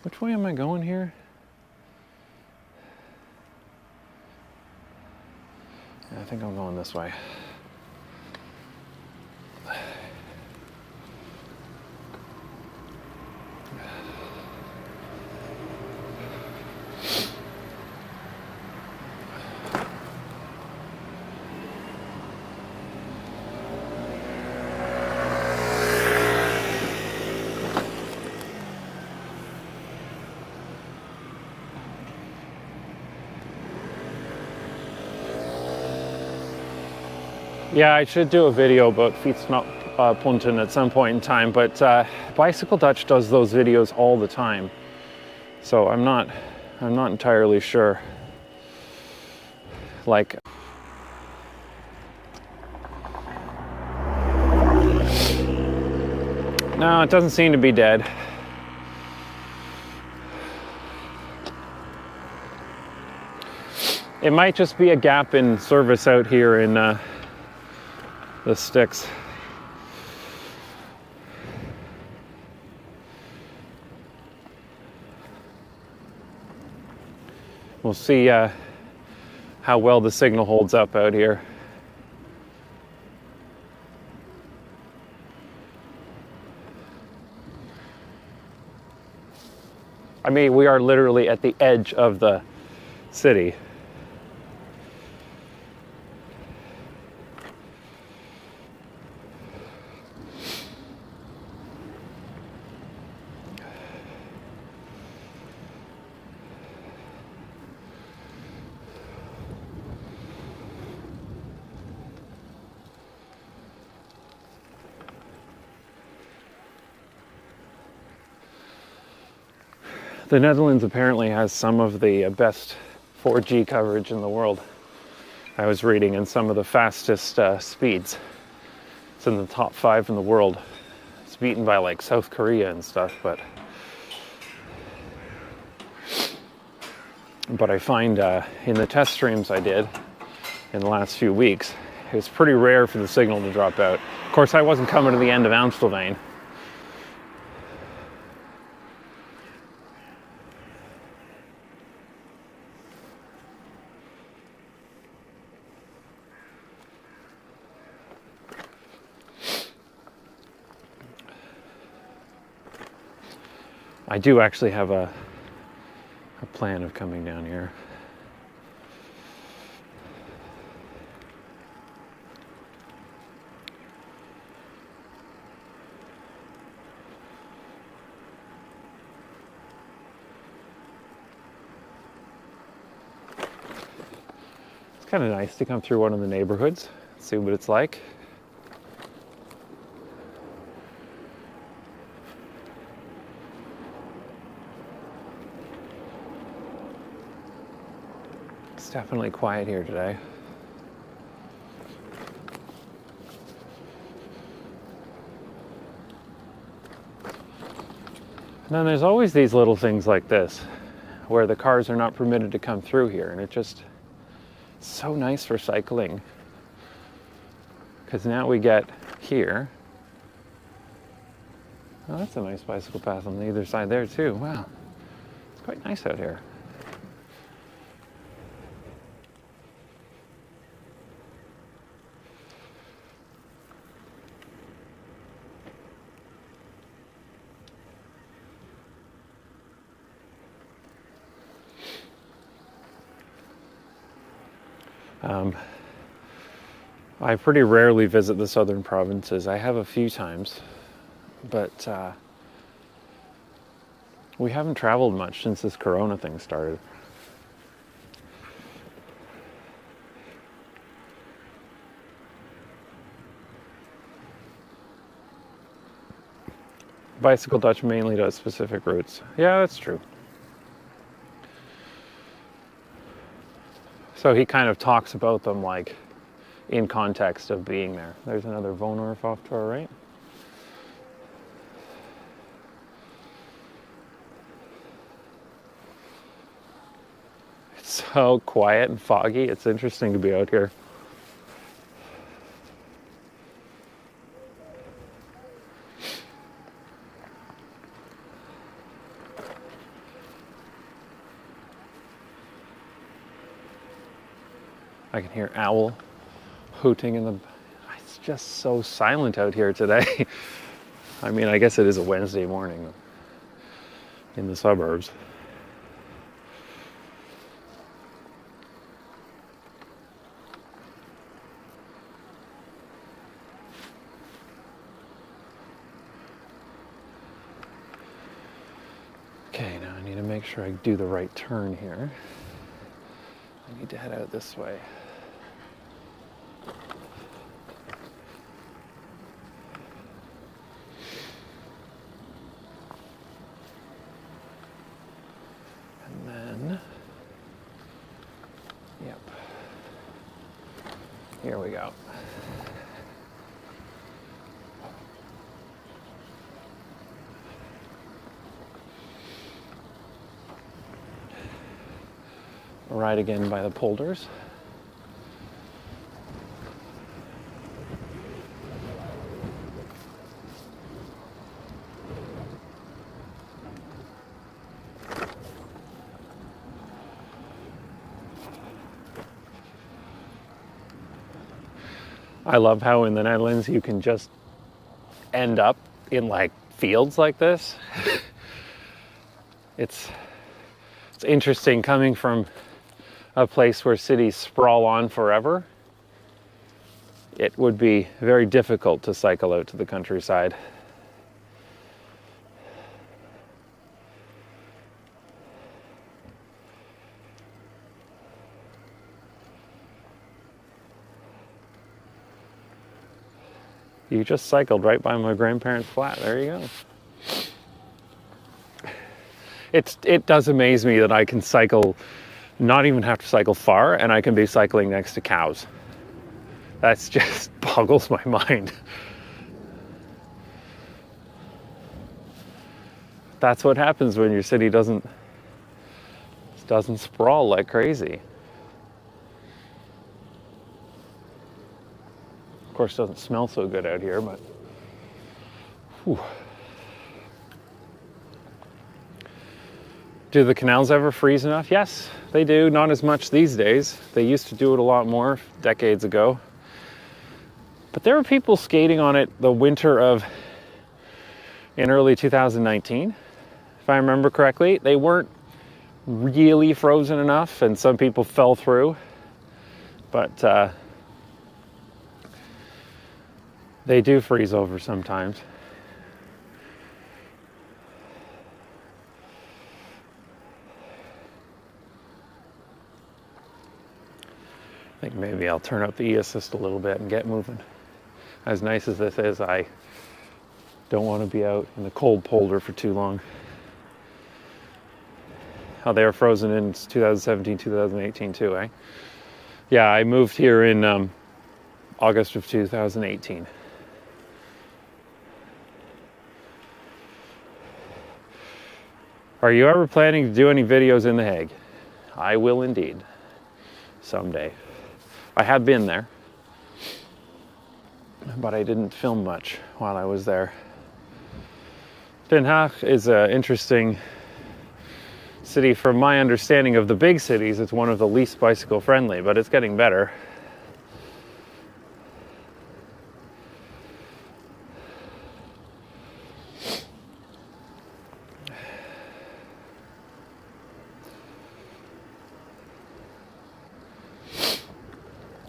Which way am I going here? I think I'm going this way. Yeah, I should do a video about fietsknoppunten at some point in time, but Bicycle Dutch does those videos all the time, so I'm not entirely sure. Like, no, it doesn't seem to be dead. It might just be a gap in service out here in the sticks. We'll see how well the signal holds up out here. I mean, we are literally at the edge of the city. The Netherlands apparently has some of the best 4G coverage in the world. I was reading, in some of the fastest speeds. It's in the top 5 in the world. It's beaten by like South Korea and stuff, but I find in the test streams I did in the last few weeks, it was pretty rare for the signal to drop out. Of course, I wasn't coming to the end of Amstelveen. I do actually have a plan of coming down here. It's kind of nice to come through one of the neighborhoods, see what it's like. definitely quiet here today. And then there's always these little things like this, where the cars are not permitted to come through here, and it's so nice for cycling. Because now we get here. Oh, that's a nice bicycle path on the other side there too. Wow, it's quite nice out here. I pretty rarely visit the southern provinces. I have a few times, but we haven't traveled much since this corona thing started. Bicycle Dutch mainly does specific routes. Yeah, that's true. So he kind of talks about them like in context of being there. There's another Wohnhof off to our right. It's so quiet and foggy. It's interesting to be out here. I can hear owl hooting in the... It's just so silent out here today. I mean, I guess it is a Wednesday morning in the suburbs. Okay, now I need to make sure I do the right turn here. I need to head out this way. And then, yep. Here we go. Ride again by the Polders. I love how in the Netherlands you can just end up in like fields like this. It's interesting coming from a place where cities sprawl on forever. It would be very difficult to cycle out to the countryside. You just cycled right by my grandparents' flat. There you go. It does amaze me that I can cycle, not even have to cycle far, and I can be cycling next to cows. That's just boggles my mind. That's what happens when your city doesn't sprawl like crazy. Of course, it doesn't smell so good out here, but whew. Do the canals ever freeze enough? Yes, they do. Not as much these days. They used to do it a lot more decades ago. But there were people skating on it the winter of in early 2019, if I remember correctly. They weren't really frozen enough, and some people fell through. But they do freeze over sometimes. I think maybe I'll turn up the e-assist a little bit and get moving. As nice as this is, I don't want to be out in the cold polder for too long. Oh, they were frozen in 2017, 2018 too, eh? Yeah, I moved here in August of 2018. Are you ever planning to do any videos in The Hague? I will indeed, someday. I have been there, but I didn't film much while I was there. Den Haag is an interesting city. From my understanding of the big cities, it's one of the least bicycle friendly, but it's getting better.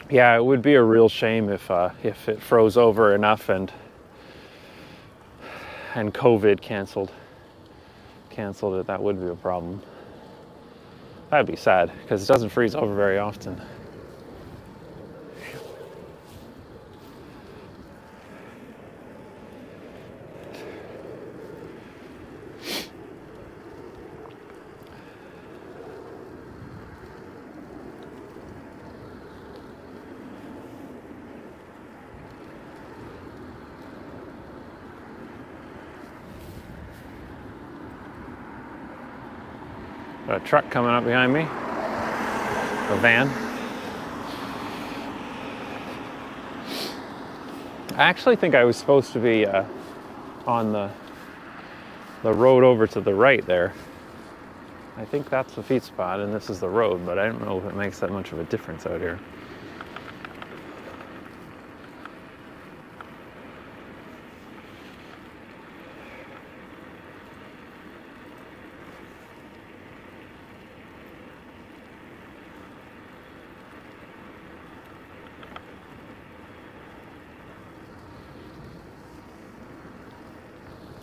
Yeah, it would be a real shame if it froze over enough and COVID canceled it. That would be a problem. That'd be sad because it doesn't freeze over very often. A truck coming up behind me, a van. I actually think I was supposed to be on the road over to the right there. I think that's the feed spot and this is the road, but I don't know if it makes that much of a difference out here.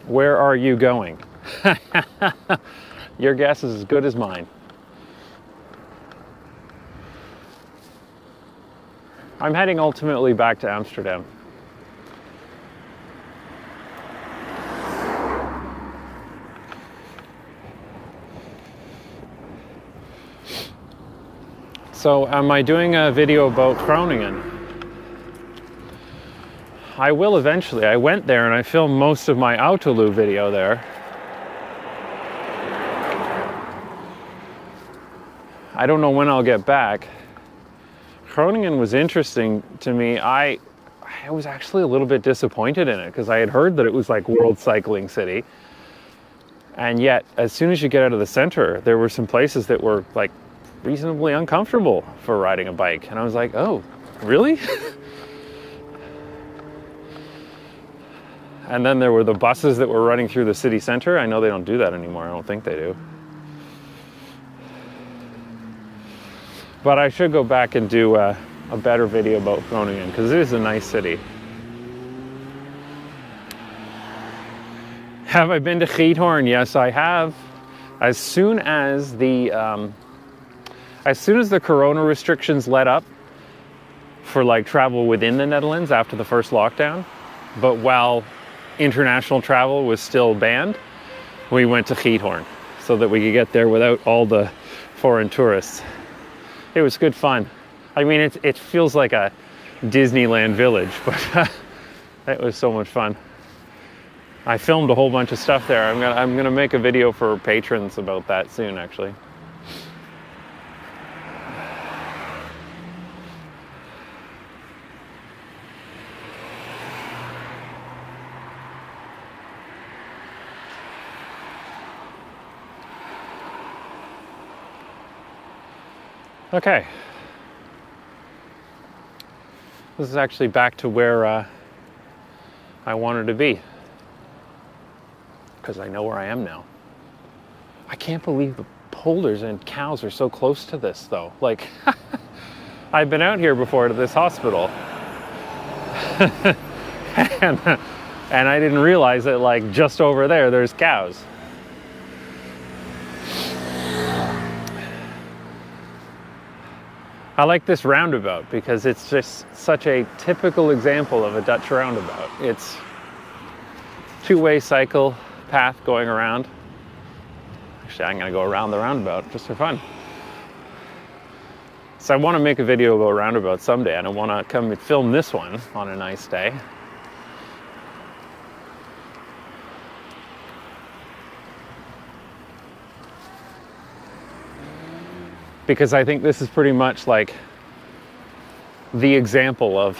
Where are you going? Your guess is as good as mine. I'm heading ultimately back to Amsterdam. So, am I doing a video about Groningen? I will eventually. I went there and I filmed most of my Autolu video there. I don't know when I'll get back. Groningen was interesting to me. I was actually a little bit disappointed in it because I had heard that it was like world cycling city. And yet, as soon as you get out of the center, there were some places that were like reasonably uncomfortable for riding a bike. And I was like, oh, really? And then there were the buses that were running through the city center. I know they don't do that anymore. I don't think they do. But I should go back and do a better video about Groningen because it is a nice city. Have I been to Giethoorn? Yes, I have. As soon as the corona restrictions let up for like travel within the Netherlands after the first lockdown, but while international travel was still banned, we went to Giethoorn so that we could get there without all the foreign tourists. It was good fun. I mean, it feels like a Disneyland village, but it was so much fun. I filmed a whole bunch of stuff there. I'm gonna make a video for patrons about that soon, actually. Okay, this is actually back to where I wanted to be, because I know where I am now. I can't believe the polders and cows are so close to this though. Like, I've been out here before to this hospital, and I didn't realize that like just over there, there's cows. I like this roundabout because it's just such a typical example of a Dutch roundabout. It's two-way cycle path going around. actually. I'm going to go around the roundabout just for fun. So I want to make a video about roundabout someday, and I want to come and film this one on a nice day. Because I think this is pretty much like the example of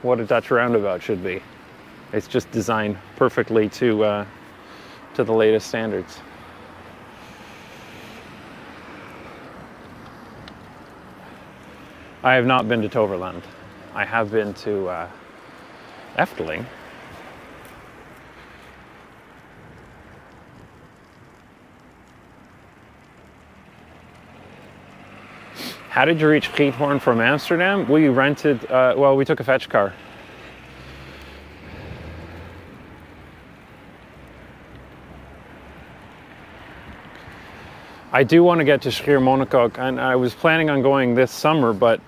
what a Dutch roundabout should be. It's just designed perfectly to the latest standards. I have not been to Toverland. I have been to Efteling. How did you reach Giethoorn from Amsterdam? We rented, we took a fetch car. I do want to get to Schiermonnikoog, and I was planning on going this summer, but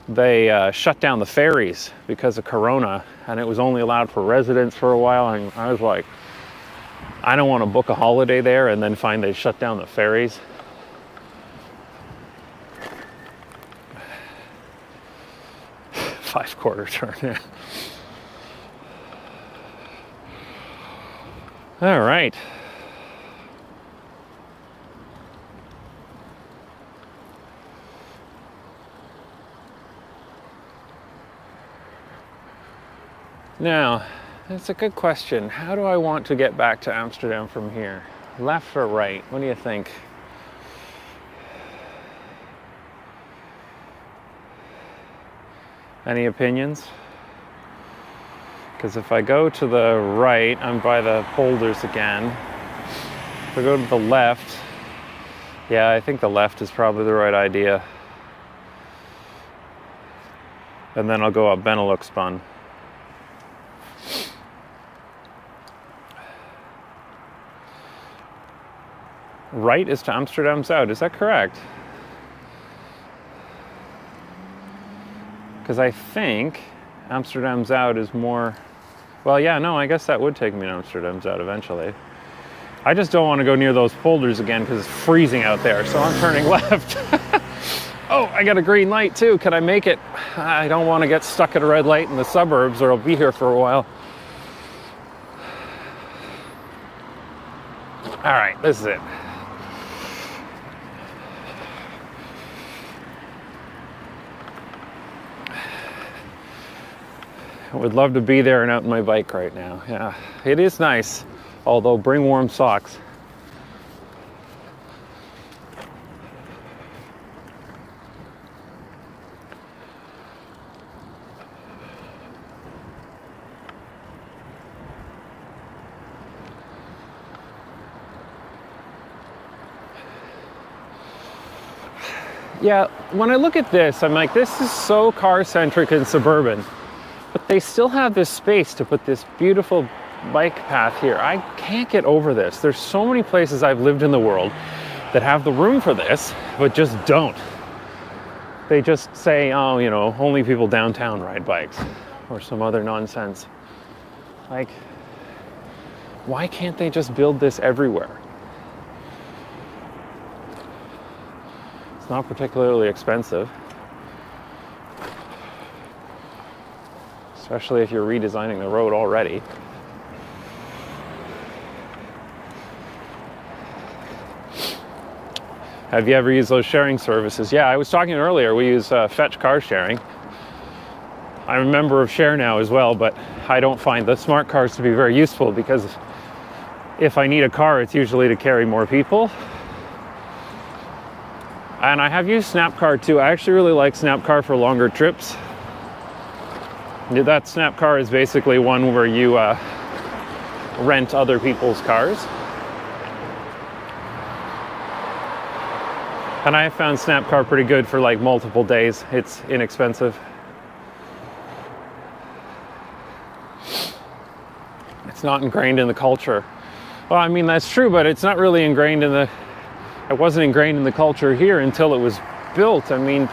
they shut down the ferries because of Corona, and it was only allowed for residents for a while, and I was like, I don't want to book a holiday there and then find they shut down the ferries. Five-quarter turn, yeah. All right. Now, that's a good question. How do I want to get back to Amsterdam from here? Left or right? What do you think? Any opinions? Because if I go to the right, I'm by the Polders again. If I go to the left, yeah, I think the left is probably the right idea. And then I'll go up Benelux-Bun. Right is to Amsterdam Zuid, is that correct? Because I think Amsterdam Zuid is more... Well, yeah, no, I guess that would take me to Amsterdam Zuid eventually. I just don't want to go near those polders again because it's freezing out there, so I'm turning left. Oh, I got a green light too. Can I make it? I don't want to get stuck at a red light in the suburbs or I'll be here for a while. All right, this is it. I would love to be there and out on my bike right now. Yeah, it is nice, although bring warm socks. Yeah, when I look at this, I'm like, this is so car-centric and suburban. But they still have this space to put this beautiful bike path here. I can't get over this. There's so many places I've lived in the world that have the room for this, but just don't. They just say, oh, you know, only people downtown ride bikes or some other nonsense. Like, why can't they just build this everywhere? It's not particularly expensive. Especially if you're redesigning the road already. Have you ever used those sharing services? Yeah, I was talking earlier, we use Fetch car sharing. I'm a member of Share Now as well, but I don't find the smart cars to be very useful because if I need a car, it's usually to carry more people. And I have used Snapcar too. I actually really like Snapcar for longer trips. That Snapcar is basically one where you rent other people's cars. And I have found Snapcar pretty good for like multiple days. It's inexpensive. It's not ingrained in the culture. Well, I mean, that's true, but it's not really ingrained in the... It wasn't ingrained in the culture here until it was built. I mean...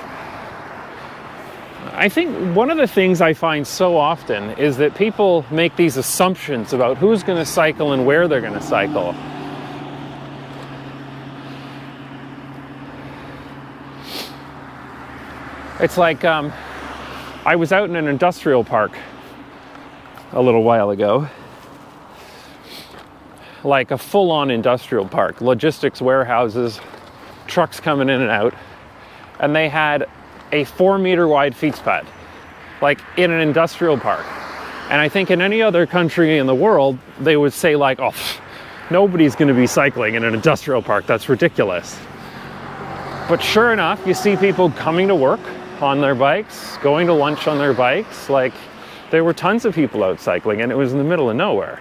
I think one of the things I find so often is that people make these assumptions about who's going to cycle and where they're going to cycle. It's like I was out in an industrial park a little while ago, like a full-on industrial park, logistics warehouses, trucks coming in and out, and they had a 4-meter wide feet pad, like in an industrial park. And I think in any other country in the world, they would say like, oh, nobody's going to be cycling in an industrial park. That's ridiculous. But sure enough, you see people coming to work on their bikes, going to lunch on their bikes. Like, there were tons of people out cycling, and it was in the middle of nowhere.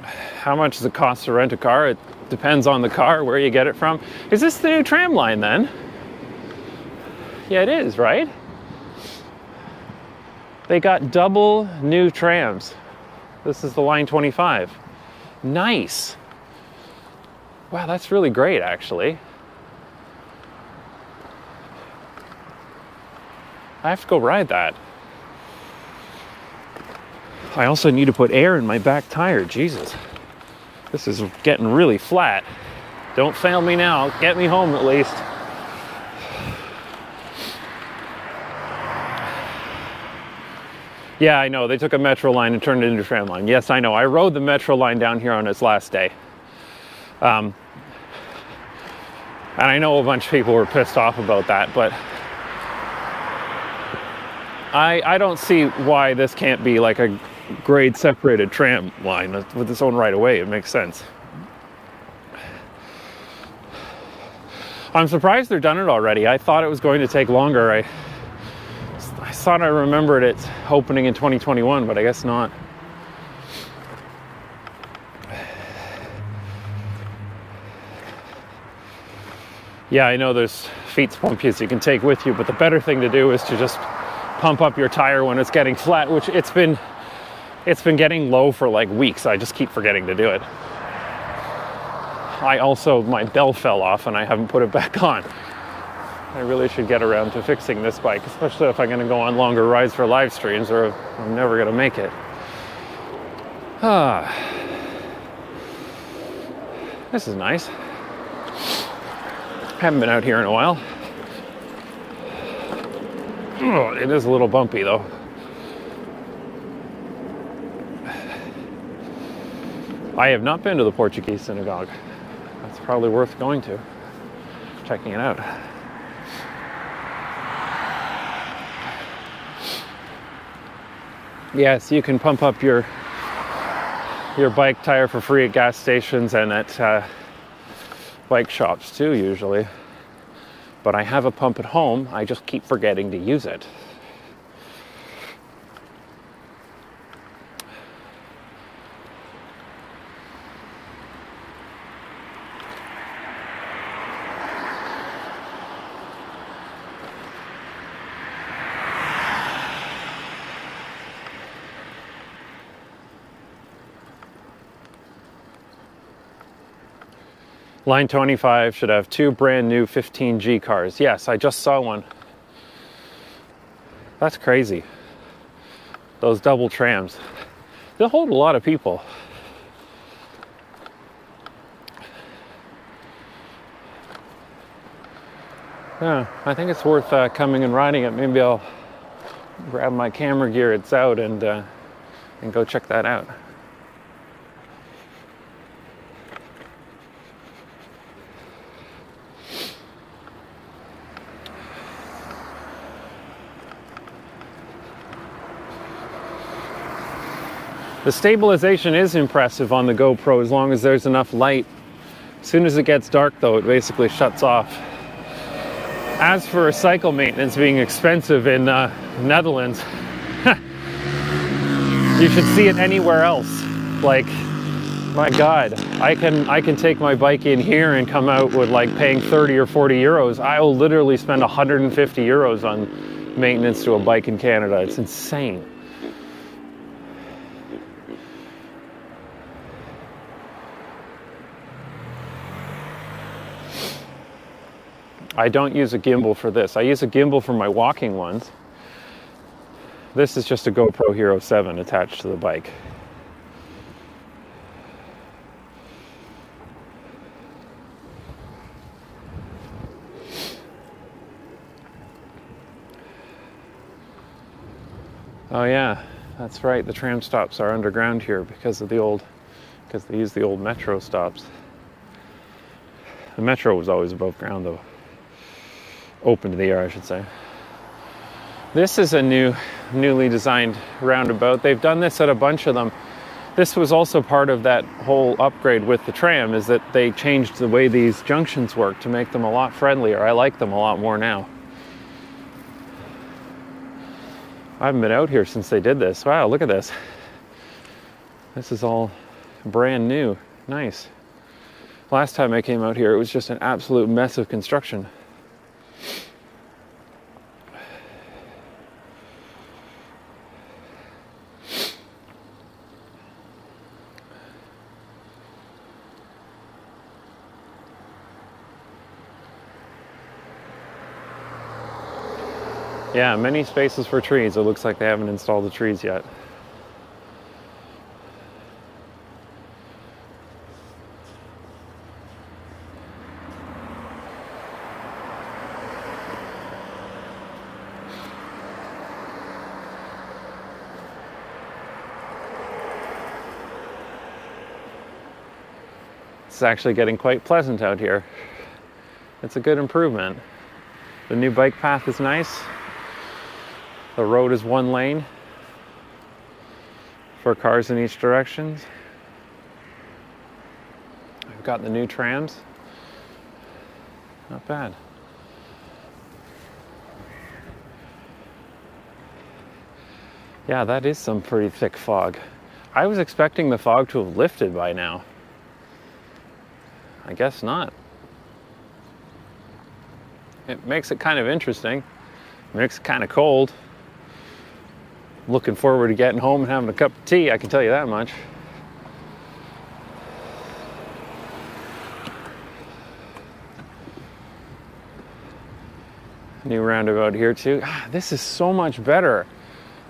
How much does it cost to rent a car? It depends on the car, where you get it from. Is this the new tram line then? Yeah, it is, right? They got double new trams. This is the line 25. Nice. Wow, that's really great, actually. I have to go ride that. I also need to put air in my back tire. Jesus. This is getting really flat. Don't fail me now. Get me home at least. Yeah, I know. They took a metro line and turned it into a tram line. Yes, I know. I rode the metro line down here on its last day. And I know a bunch of people were pissed off about that, but I don't see why this can't be like a grade separated tram line with its own right of way. It makes sense. I'm surprised they're done it already. I thought it was going to take longer. I thought I remembered it opening in 2021, but I guess not. Yeah, I know there's feet pumps you can take with you, but the better thing to do is to just pump up your tire when it's getting flat, which it's been getting low for like weeks. I just keep forgetting to do it. My bell fell off and I haven't put it back on. I really should get around to fixing this bike, especially if I'm going to go on longer rides for live streams, or I'm never going to make it. This is nice. Haven't been out here in a while. Oh, it is a little bumpy though. I have not been to the Portuguese synagogue. That's probably worth going to, checking it out. Yes, you can pump up your bike tire for free at gas stations and at bike shops too, usually. But I have a pump at home. I just keep forgetting to use it. Line 25 should have 2 brand new 15G cars. Yes, I just saw one. That's crazy. Those double trams. They'll hold a lot of people. Yeah, I think it's worth coming and riding it. Maybe I'll grab my camera gear, it's out, and go check that out. The stabilization is impressive on the GoPro as long as there's enough light. As soon as it gets dark though, it basically shuts off. As for cycle maintenance being expensive in Netherlands, you should see it anywhere else. Like, my God, I can take my bike in here and come out with like paying 30 or 40 euros. I will literally spend 150 euros on maintenance to a bike in Canada. It's insane. I don't use a gimbal for this. I use a gimbal for my walking ones. This is just a GoPro Hero 7 attached to the bike. Oh yeah, that's right. The tram stops are underground here because they use the old metro stops. The metro was always above ground though. Open to the air, I should say. This is a newly designed roundabout. They've done this at a bunch of them. This was also part of that whole upgrade with the tram, is that they changed the way these junctions work to make them a lot friendlier. I like them a lot more now. I haven't been out here since they did this. Wow, look at this. This is all brand new. Nice. Last time I came out here, it was just an absolute mess of construction. Yeah, many spaces for trees. It looks like they haven't installed the trees yet. It's actually getting quite pleasant out here. It's a good improvement. The new bike path is nice. The road is one lane for cars in each direction. I've got the new trams. Not bad. Yeah, that is some pretty thick fog. I was expecting the fog to have lifted by now. I guess not. It makes it kind of interesting. Makes it kind of cold. Looking forward to getting home and having a cup of tea, I can tell you that much. New roundabout here too. This is so much better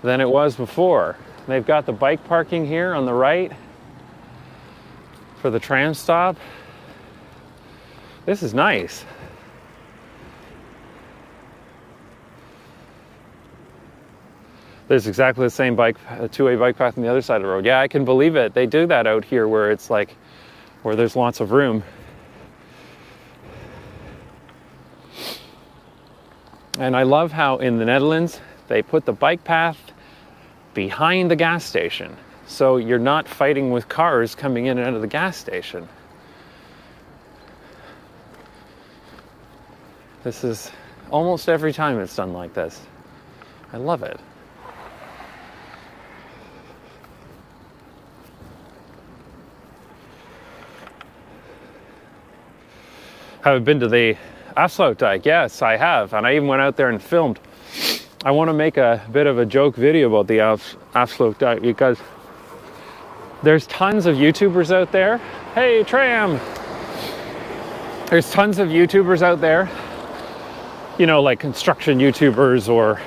than it was before. They've got the bike parking here on the right for the tram stop. This is nice. There's exactly the same two-way bike path on the other side of the road. Yeah, I can believe it. They do that out here where it's like, where there's lots of room. And I love how in the Netherlands, they put the bike path behind the gas station. So you're not fighting with cars coming in and out of the gas station. This is almost every time it's done like this. I love it. Have I been to the Afsluitdijk? Yes, I have. And I even went out there and filmed. I want to make a bit of a joke video about the Afsluitdijk because there's tons of YouTubers out there. Hey, tram! There's tons of YouTubers out there. You know, like construction YouTubers or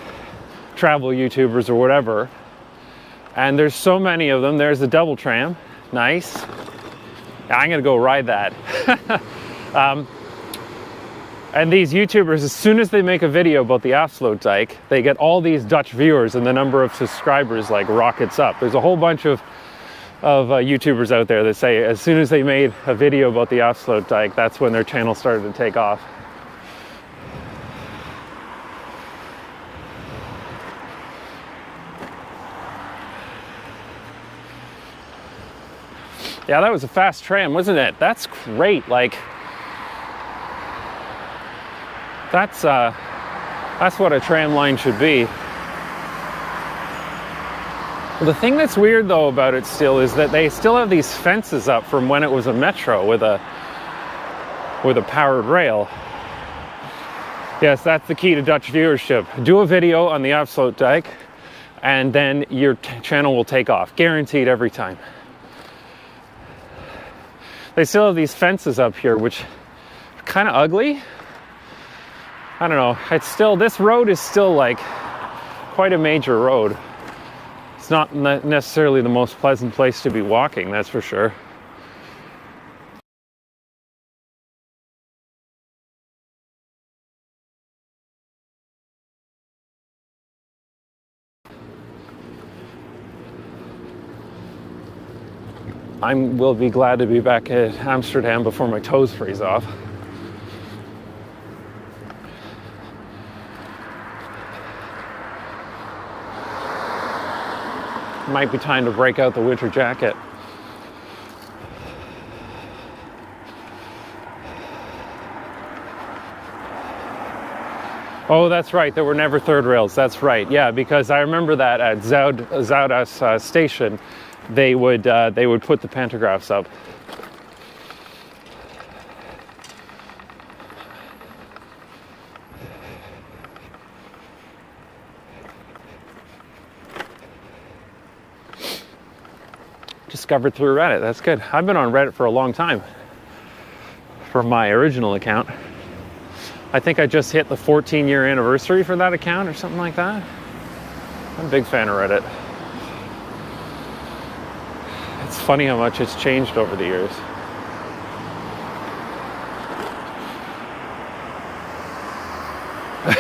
travel YouTubers or whatever. And there's so many of them. There's the double tram. Nice. Yeah, I'm going to go ride that. And these YouTubers, as soon as they make a video about the Afsluitdijk, they get all these Dutch viewers and the number of subscribers like rockets up. There's a whole bunch of YouTubers out there that say as soon as they made a video about the Afsluitdijk, that's when their channel started to take off. Yeah, that was a fast tram, wasn't it? That's great. Like, that's what a tram line should be. The thing that's weird though about it still is that they still have these fences up from when it was a metro with a powered rail. Yes, that's the key to Dutch viewership. Do a video on the Afsluitdijk and then your channel will take off. Guaranteed every time. They still have these fences up here, which are kind of ugly. I don't know. It's still, this road is still like quite a major road. It's not necessarily the most pleasant place to be walking, that's for sure. will be glad to be back at Amsterdam before my toes freeze off. Might be time to break out the winter jacket. Oh, that's right. There were never third rails. That's right. Yeah, because I remember that at Zuidas station, they would put the pantographs up. Discovered through Reddit. That's good. I've been on Reddit for a long time. For my original account. I think I just hit the 14-year anniversary for that account or something like that. I'm a big fan of Reddit. It's funny how much it's changed over the years.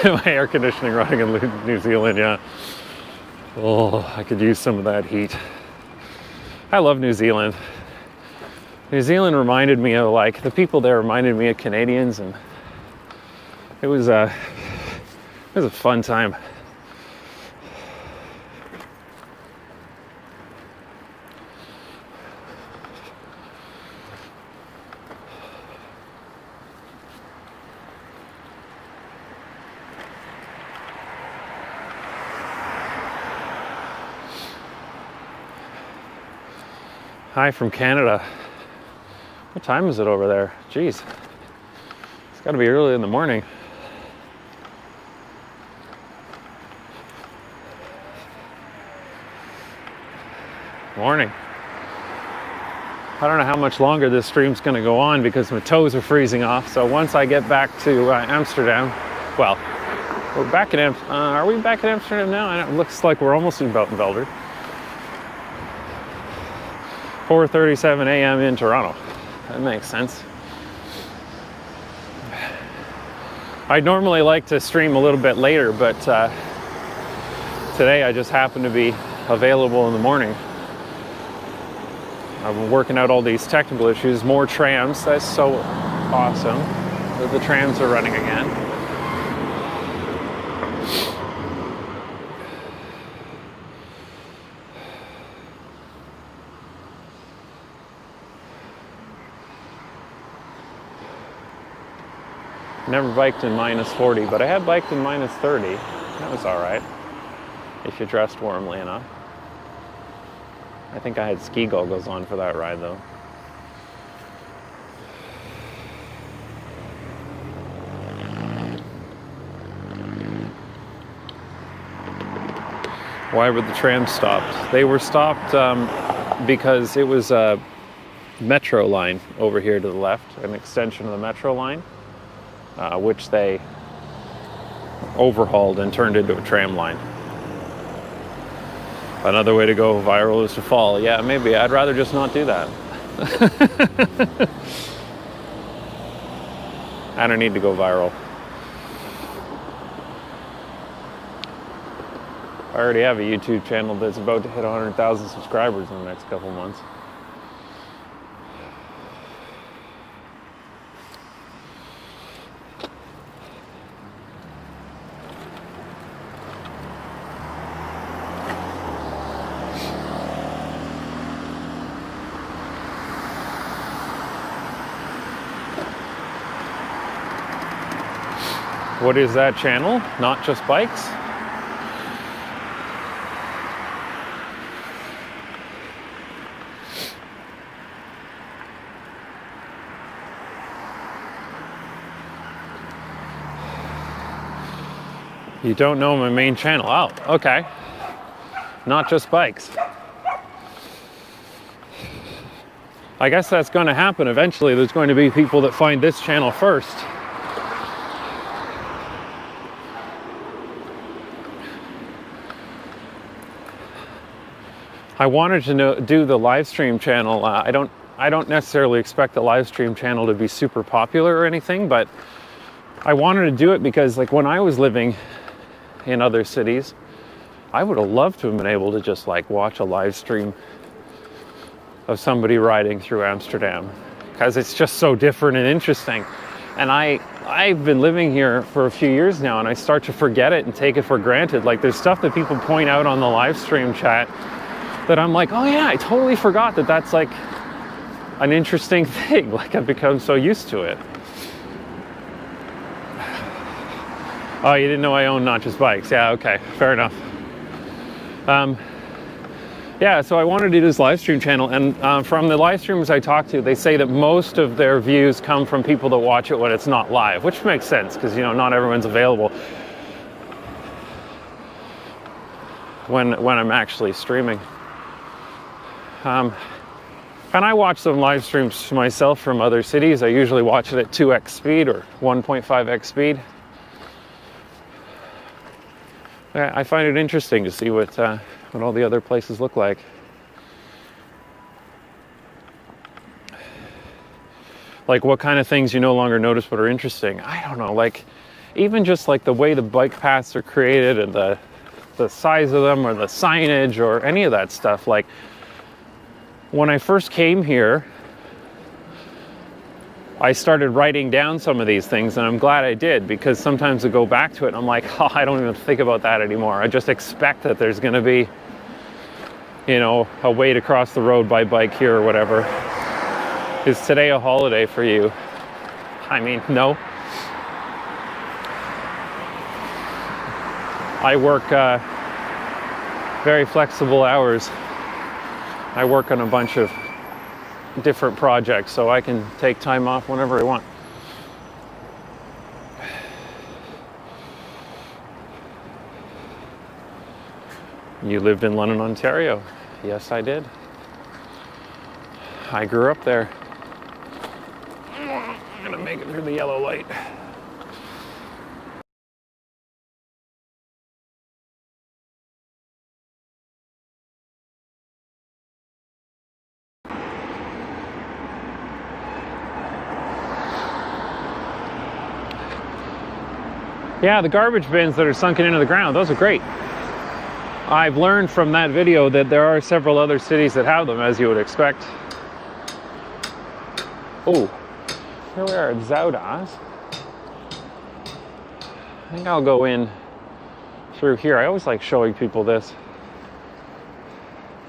My air conditioning running in New Zealand, yeah. Oh, I could use some of that heat. I love New Zealand. New Zealand reminded me of, like, the people there reminded me of Canadians, and it was a fun time. Hi from Canada. What time is it over there? Jeez. It's got to be early in the morning. Morning. I don't know how much longer this stream's going to go on because my toes are freezing off. So once I get back to Amsterdam, well, we're back at are we back at Amsterdam now? It looks like we're almost in Belden. 4:37 a.m. in Toronto. That makes sense. I'd normally like to stream a little bit later, but today I just happen to be available in the morning. I've been working out all these technical issues. More trams. That's so awesome that the trams are running again. Never biked in minus 40, but I had biked in minus 30. That was all right, if you dressed warmly enough. I think I had ski goggles on for that ride, though. Why were the trams stopped? They were stopped because it was a metro line over here to the left, an extension of the metro line, which they overhauled and turned into a tram line. Another way to go viral is to fall. Yeah, maybe. I'd rather just not do that. I don't need to go viral. I already have a YouTube channel that's about to hit 100,000 subscribers in the next couple months. What is that channel? Not Just Bikes? You don't know my main channel. Oh, okay. Not Just Bikes. I guess that's going to happen eventually. There's going to be people that find this channel first. I wanted to do the live stream channel. I don't necessarily expect the live stream channel to be super popular or anything, but I wanted to do it because, like, when I was living in other cities, I would have loved to have been able to just like watch a live stream of somebody riding through Amsterdam, because it's just so different and interesting. And I've been living here for a few years now, and I start to forget it and take it for granted. Like, there's stuff that people point out on the live stream chat that I'm like, oh yeah, I totally forgot that that's like an interesting thing. Like, I've become so used to it. Oh, you didn't know I own not just bikes. Yeah, okay, fair enough. Yeah, so I wanted to do this live stream channel, and from the live streamers I talked to, they say that most of their views come from people that watch it when it's not live, which makes sense, because, you know, not everyone's available when I'm actually streaming. And I watch some live streams myself from other cities. I usually watch it at 2x speed or 1.5x speed. I find it interesting to see what all the other places look like. Like, what kind of things you no longer notice but are interesting. I don't know, like, even just like the way the bike paths are created and the size of them, or the signage, or any of that stuff. Like, when I first came here, I started writing down some of these things, and I'm glad I did, because sometimes I go back to it and I'm like, oh, I don't even think about that anymore. I just expect that there's going to be, you know, a way to cross the road by bike here or whatever. Is today a holiday for you? I mean, no. I work very flexible hours. I work on a bunch of different projects, so I can take time off whenever I want. You lived in London, Ontario. Yes, I did. I grew up there. I'm gonna make it through the yellow light. Yeah, the garbage bins that are sunken into the ground, those are great. I've learned from that video that there are several other cities that have them, as you would expect. Oh, here we are at Zuidas. I think I'll go in through here. I always like showing people this.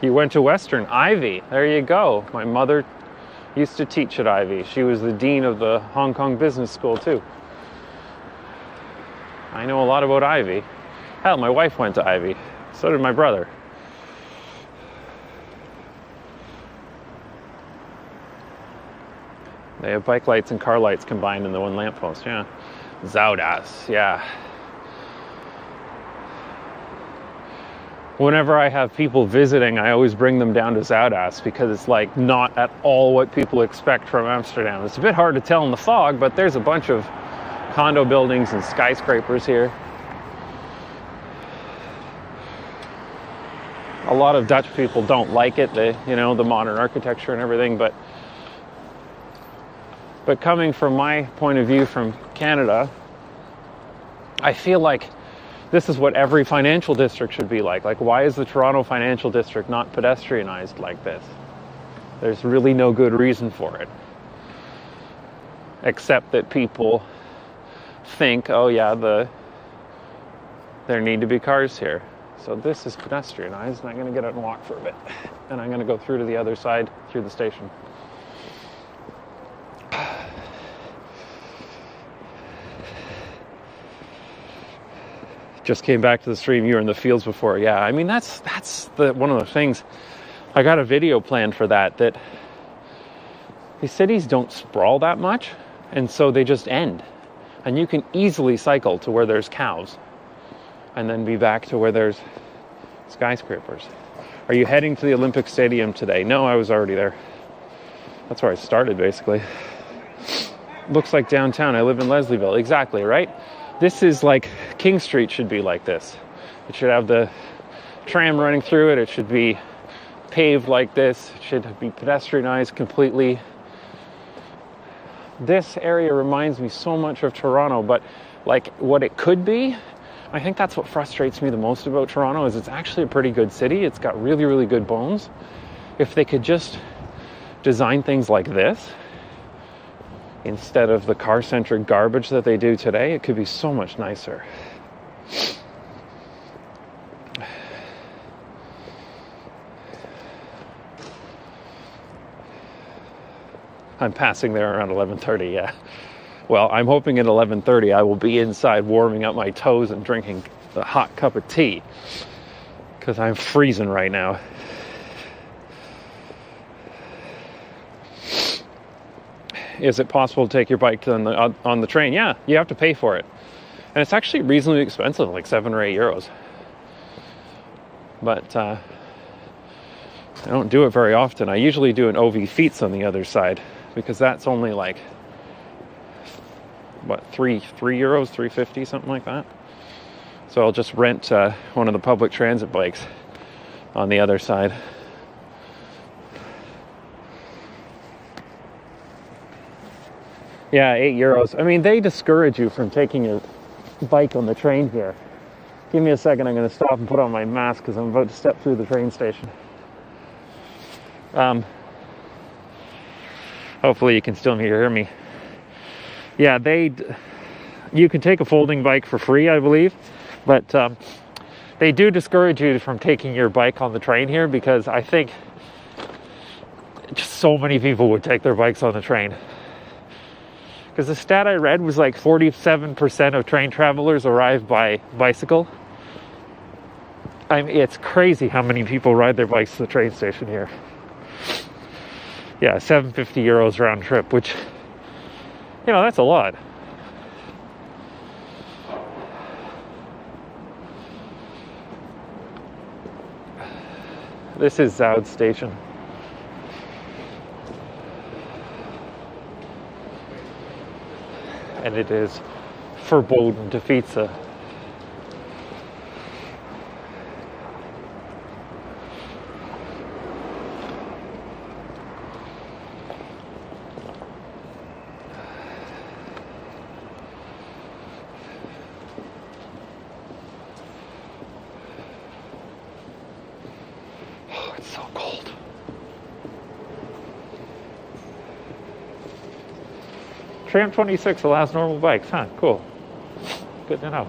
You went to Western, Ivy. There you go. My mother used to teach at Ivy. She was the dean of the Hong Kong Business School too. I know a lot about Ivy. Hell, my wife went to Ivy. So did my brother. They have bike lights and car lights combined in the one lamppost, yeah. Zuidas, yeah. Whenever I have people visiting, I always bring them down to Zuidas, because it's like not at all what people expect from Amsterdam. It's a bit hard to tell in the fog, but there's a bunch of condo buildings and skyscrapers here. A lot of Dutch people don't like it, the modern architecture and everything, but coming from my point of view from Canada, I feel like this is what every financial district should be like. Like, why is the Toronto financial district not pedestrianized like this? There's really no good reason for it, except that people think, oh yeah, there need to be cars here. So this is pedestrianized, and I'm going to get out and walk for a bit. And I'm going to go through to the other side, through the station. Just came back to the stream. You were in the fields before. Yeah, I mean, that's one of the things. I got a video planned for that these cities don't sprawl that much, and so they just end. And you can easily cycle to where there's cows and then be back to where there's skyscrapers. Are you heading to the Olympic Stadium today? No, I was already there. That's where I started, basically. Looks like downtown. I live in Leslieville. Exactly, right? This is like, King Street should be like this. It should have the tram running through it. It should be paved like this. It should be pedestrianized completely. This area reminds me so much of Toronto, but like what it could be, I think that's what frustrates me the most about Toronto, is it's actually a pretty good city. It's got really, really good bones. If they could just design things like this instead of the car-centric garbage that they do today, it could be so much nicer. I'm passing there around 11:30, yeah. Well, I'm hoping at 11:30 I will be inside warming up my toes and drinking a hot cup of tea, because I'm freezing right now. Is it possible to take your bike on the train? Yeah, you have to pay for it. And it's actually reasonably expensive, like 7 or 8 euros. But I don't do it very often. I usually do an OV Feats on the other side, because that's only like, what, 3 euros, 3.50, something like that. So I'll just rent one of the public transit bikes on the other side. Yeah, 8 euros. I mean, they discourage you from taking your bike on the train here. Give me a second, I'm going to stop and put on my mask because I'm about to step through the train station. Hopefully you can still hear me. Yeah, you can take a folding bike for free, I believe, but they do discourage you from taking your bike on the train here, because I think just so many people would take their bikes on the train. Because the stat I read was like 47% of train travelers arrive by bicycle. I mean, it's crazy how many people ride their bikes to the train station here. Yeah, 750 euros round trip, which, you know, that's a lot. This is Zuidas station. And it is verboten to fietsen. Oh, it's so cold. Tram 26 allows normal bikes, huh? Cool. Good to know.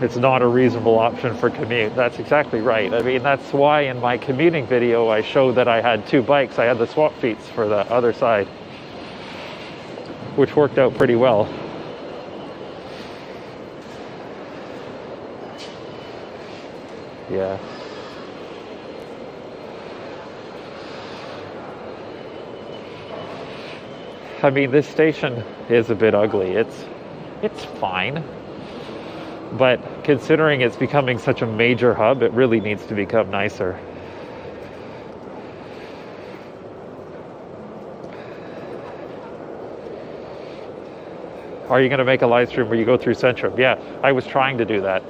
It's not a reasonable option for commute. That's exactly right. I mean, that's why in my commuting video I showed that I had 2 bikes. I had the swap feats for the other side, which worked out pretty well. Yeah. I mean, this station is a bit ugly. It's fine. But considering it's becoming such a major hub, it really needs to become nicer. Are you going to make a live stream where you go through Centrum? Yeah, I was trying to do that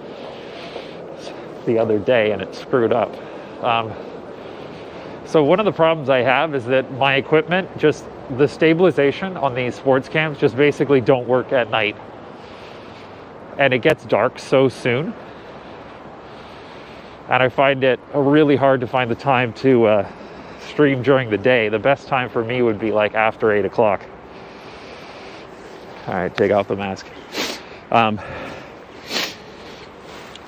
the other day and it screwed up. So one of the problems I have is that my equipment, just the stabilization on these sports cams just basically don't work at night. And it gets dark so soon. And I find it really hard to find the time to stream during the day. The best time for me would be like after 8 o'clock. All right, take off the mask. I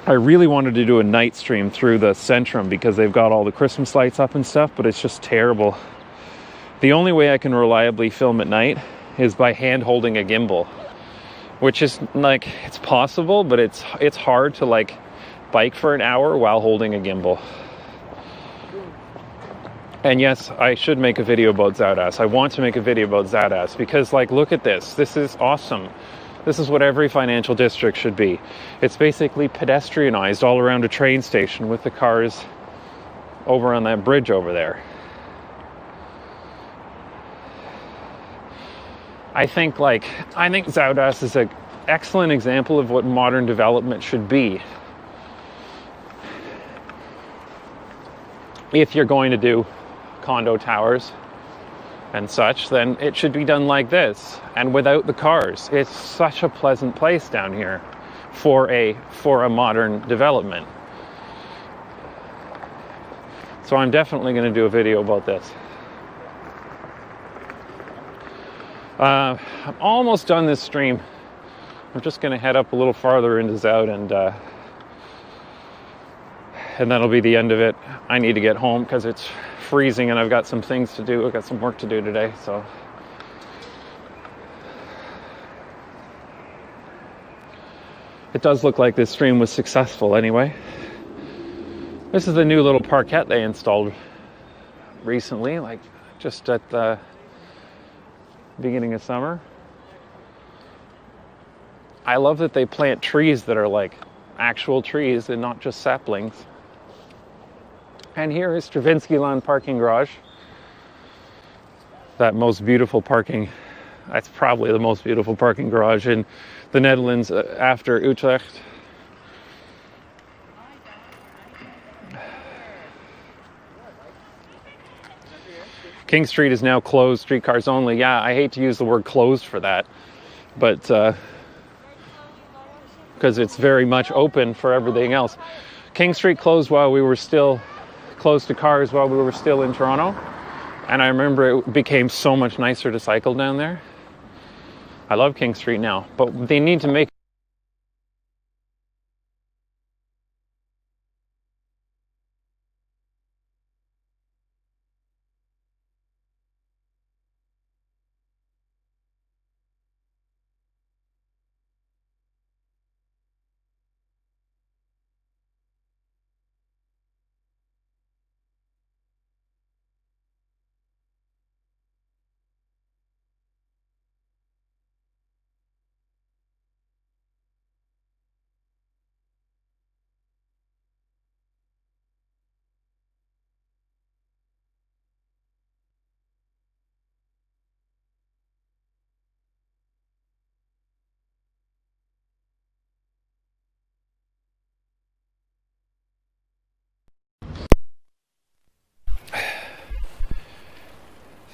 really wanted to do a night stream through the Centrum because they've got all the Christmas lights up and stuff, but it's just terrible. The only way I can reliably film at night is by hand holding a gimbal. Which is like, it's possible, but it's hard to like bike for an hour while holding a gimbal. And yes, I should make a video about Zuidas. I want to make a video about Zuidas because, like, look at this. This is awesome. This is what every financial district should be. It's basically pedestrianized all around a train station with the cars over on that bridge over there. I think Zuidas is excellent example of what modern development should be. If you're going to do condo towers and such, then it should be done like this and without the cars. It's such a pleasant place down here for a modern development. So I'm definitely going to do a video about this. I'm almost done this stream. I'm just going to head up a little farther into Zuid and that'll be the end of it. I need to get home because it's freezing and I've got some things to do. I've got some work to do today, so. It does look like this stream was successful anyway. This is the new little parquet they installed recently, like just at the beginning of summer. I love that they plant trees that are like actual trees and not just saplings. And here is Stravinsky Land parking garage. That most beautiful parking, that's probably the most beautiful parking garage in the Netherlands after Utrecht. King Street is now closed, streetcars only. Yeah, I hate to use the word closed for that, but because it's very much open for everything else. King Street closed while we were still closed to cars while we were still in Toronto. And I remember it became so much nicer to cycle down there. I love King Street now, but they need to make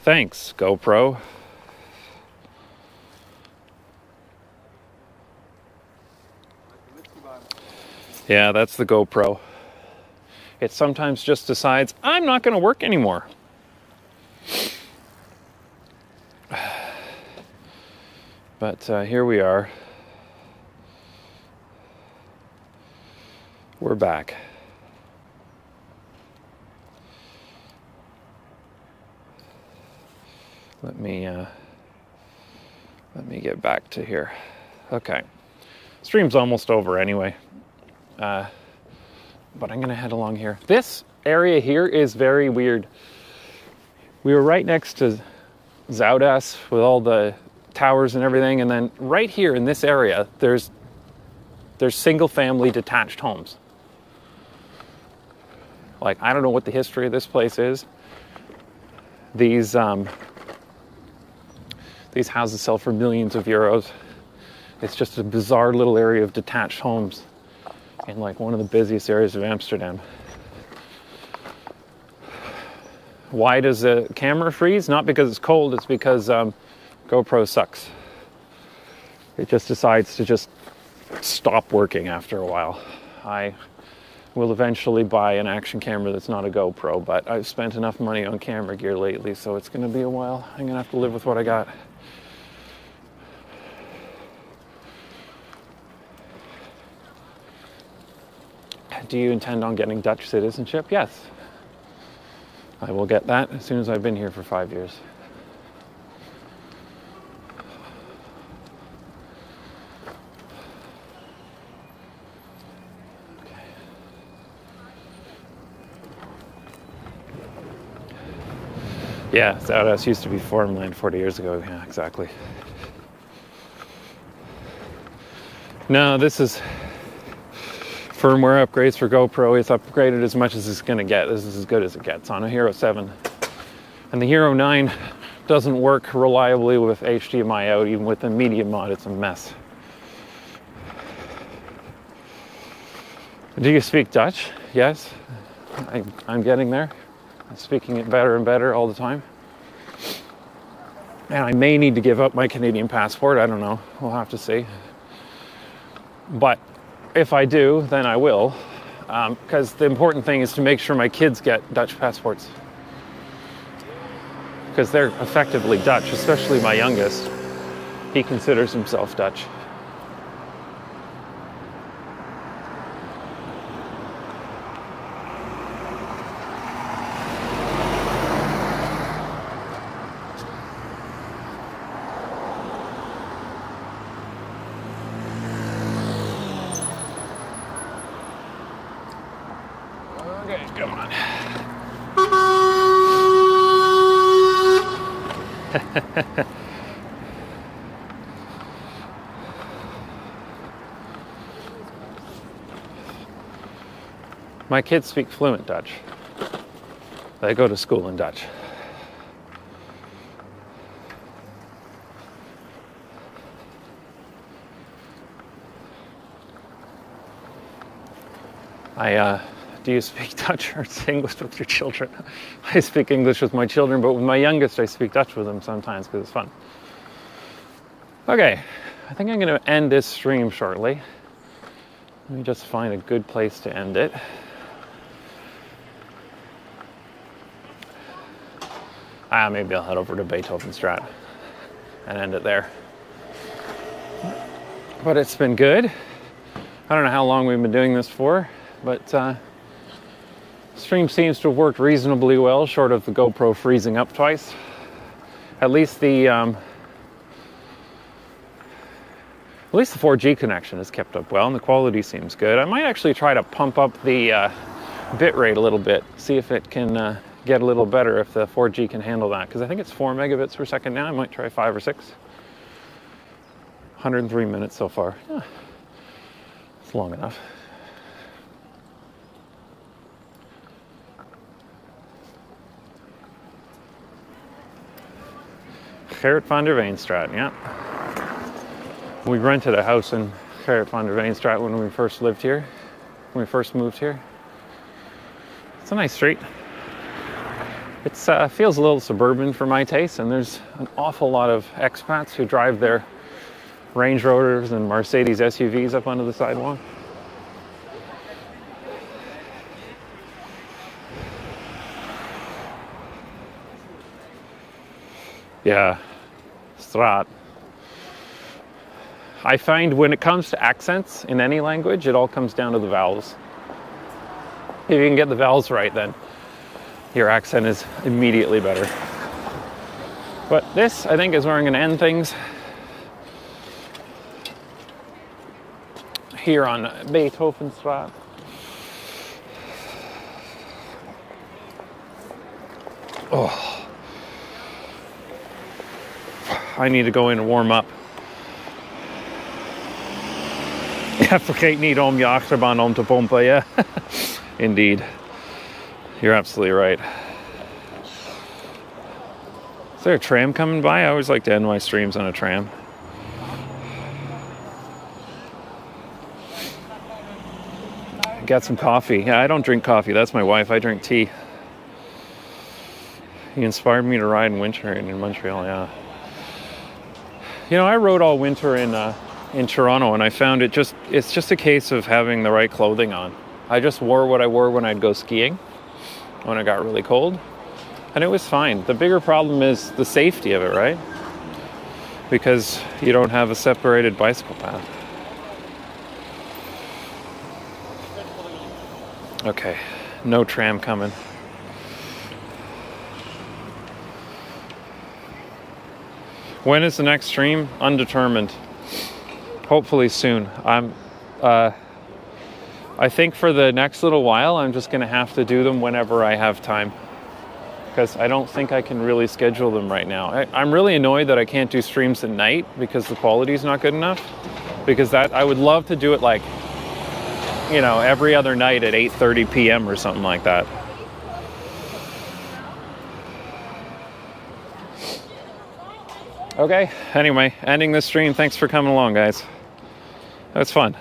Thanks, GoPro. Yeah, that's the GoPro. It sometimes just decides, I'm not going to work anymore. But here we are. We're back. Let me get back to here. Okay. Stream's almost over anyway. But I'm gonna head along here. This area here is very weird. We were right next to Zuidas with all the towers and everything, and then right here in this area, there's single family detached homes. Like, I don't know what the history of this place is. These houses sell for millions of euros. It's just a bizarre little area of detached homes in like one of the busiest areas of Amsterdam. Why does the camera freeze? Not because it's cold, it's because GoPro sucks. It just decides to just stop working after a while. I will eventually buy an action camera that's not a GoPro, but I've spent enough money on camera gear lately, so it's gonna be a while. I'm gonna have to live with what I got. Do you intend on getting Dutch citizenship? Yes. I will get that as soon as I've been here for 5 years. Okay. Yeah, Zuidas used to be farmland 40 years ago. Yeah, exactly. No, this is firmware upgrades for GoPro. It's upgraded as much as it's going to get. This is as good as it gets on a Hero 7. And the Hero 9 doesn't work reliably with HDMI out. Even with the media mod, it's a mess. Do you speak Dutch? Yes. I'm getting there. I'm speaking it better and better all the time. And I may need to give up my Canadian passport. I don't know. We'll have to see. But if I do, then I will. Because the important thing is to make sure my kids get Dutch passports. Because they're effectively Dutch, especially my youngest. He considers himself Dutch. Okay, come on. My kids speak fluent Dutch. They go to school in Dutch. Do you speak Dutch or English with your children? I speak English with my children, but with my youngest, I speak Dutch with them sometimes because it's fun. Okay, I think I'm going to end this stream shortly. Let me just find a good place to end it. Maybe I'll head over to Beethovenstraat and end it there. But it's been good. I don't know how long we've been doing this for, but stream seems to have worked reasonably well, short of the GoPro freezing up twice. At least the 4G connection has kept up well, and the quality seems good. I might actually try to pump up the bit rate a little bit, see if it can get a little better, if the 4G can handle that, because I think it's 4 megabits per second now. I might try 5 or 6. 103 minutes so far. Yeah, it's long enough. Gerrit van der Veenstraat, yeah. We rented a house in Gerrit van der Veenstraat when we first lived here, when we first moved here. It's a nice street. It feels a little suburban for my taste, and there's an awful lot of expats who drive their Range Rovers and Mercedes SUVs up onto the sidewalk. Yeah, straat. I find when it comes to accents in any language, it all comes down to the vowels. If you can get the vowels right, then your accent is immediately better. But this, I think, is where I'm going to end things. Here on Beethovenstraat. Oh. I need to go in and warm up. Ja, vergeet niet om je achterbaan om te pompen, yeah. Indeed. You're absolutely right. Is there a tram coming by? I always like to end my streams on a tram. Got some coffee. Yeah, I don't drink coffee. That's my wife. I drink tea. He inspired me to ride in winter in Montreal, yeah. You know, I rode all winter in Toronto, and I found it's just a case of having the right clothing on. I just wore what I wore when I'd go skiing, when it got really cold, and it was fine. The bigger problem is the safety of it, right? Because you don't have a separated bicycle path. Okay, no tram coming. When is the next stream? Undetermined. Hopefully soon. I think for the next little while, I'm just going to have to do them whenever I have time, because I don't think I can really schedule them right now. I'm really annoyed that I can't do streams at night because the quality is not good enough. Because I would love to do it like, you know, every other night at 8:30 p.m. or something like that. Okay, anyway, ending this stream. Thanks for coming along, guys. That was fun.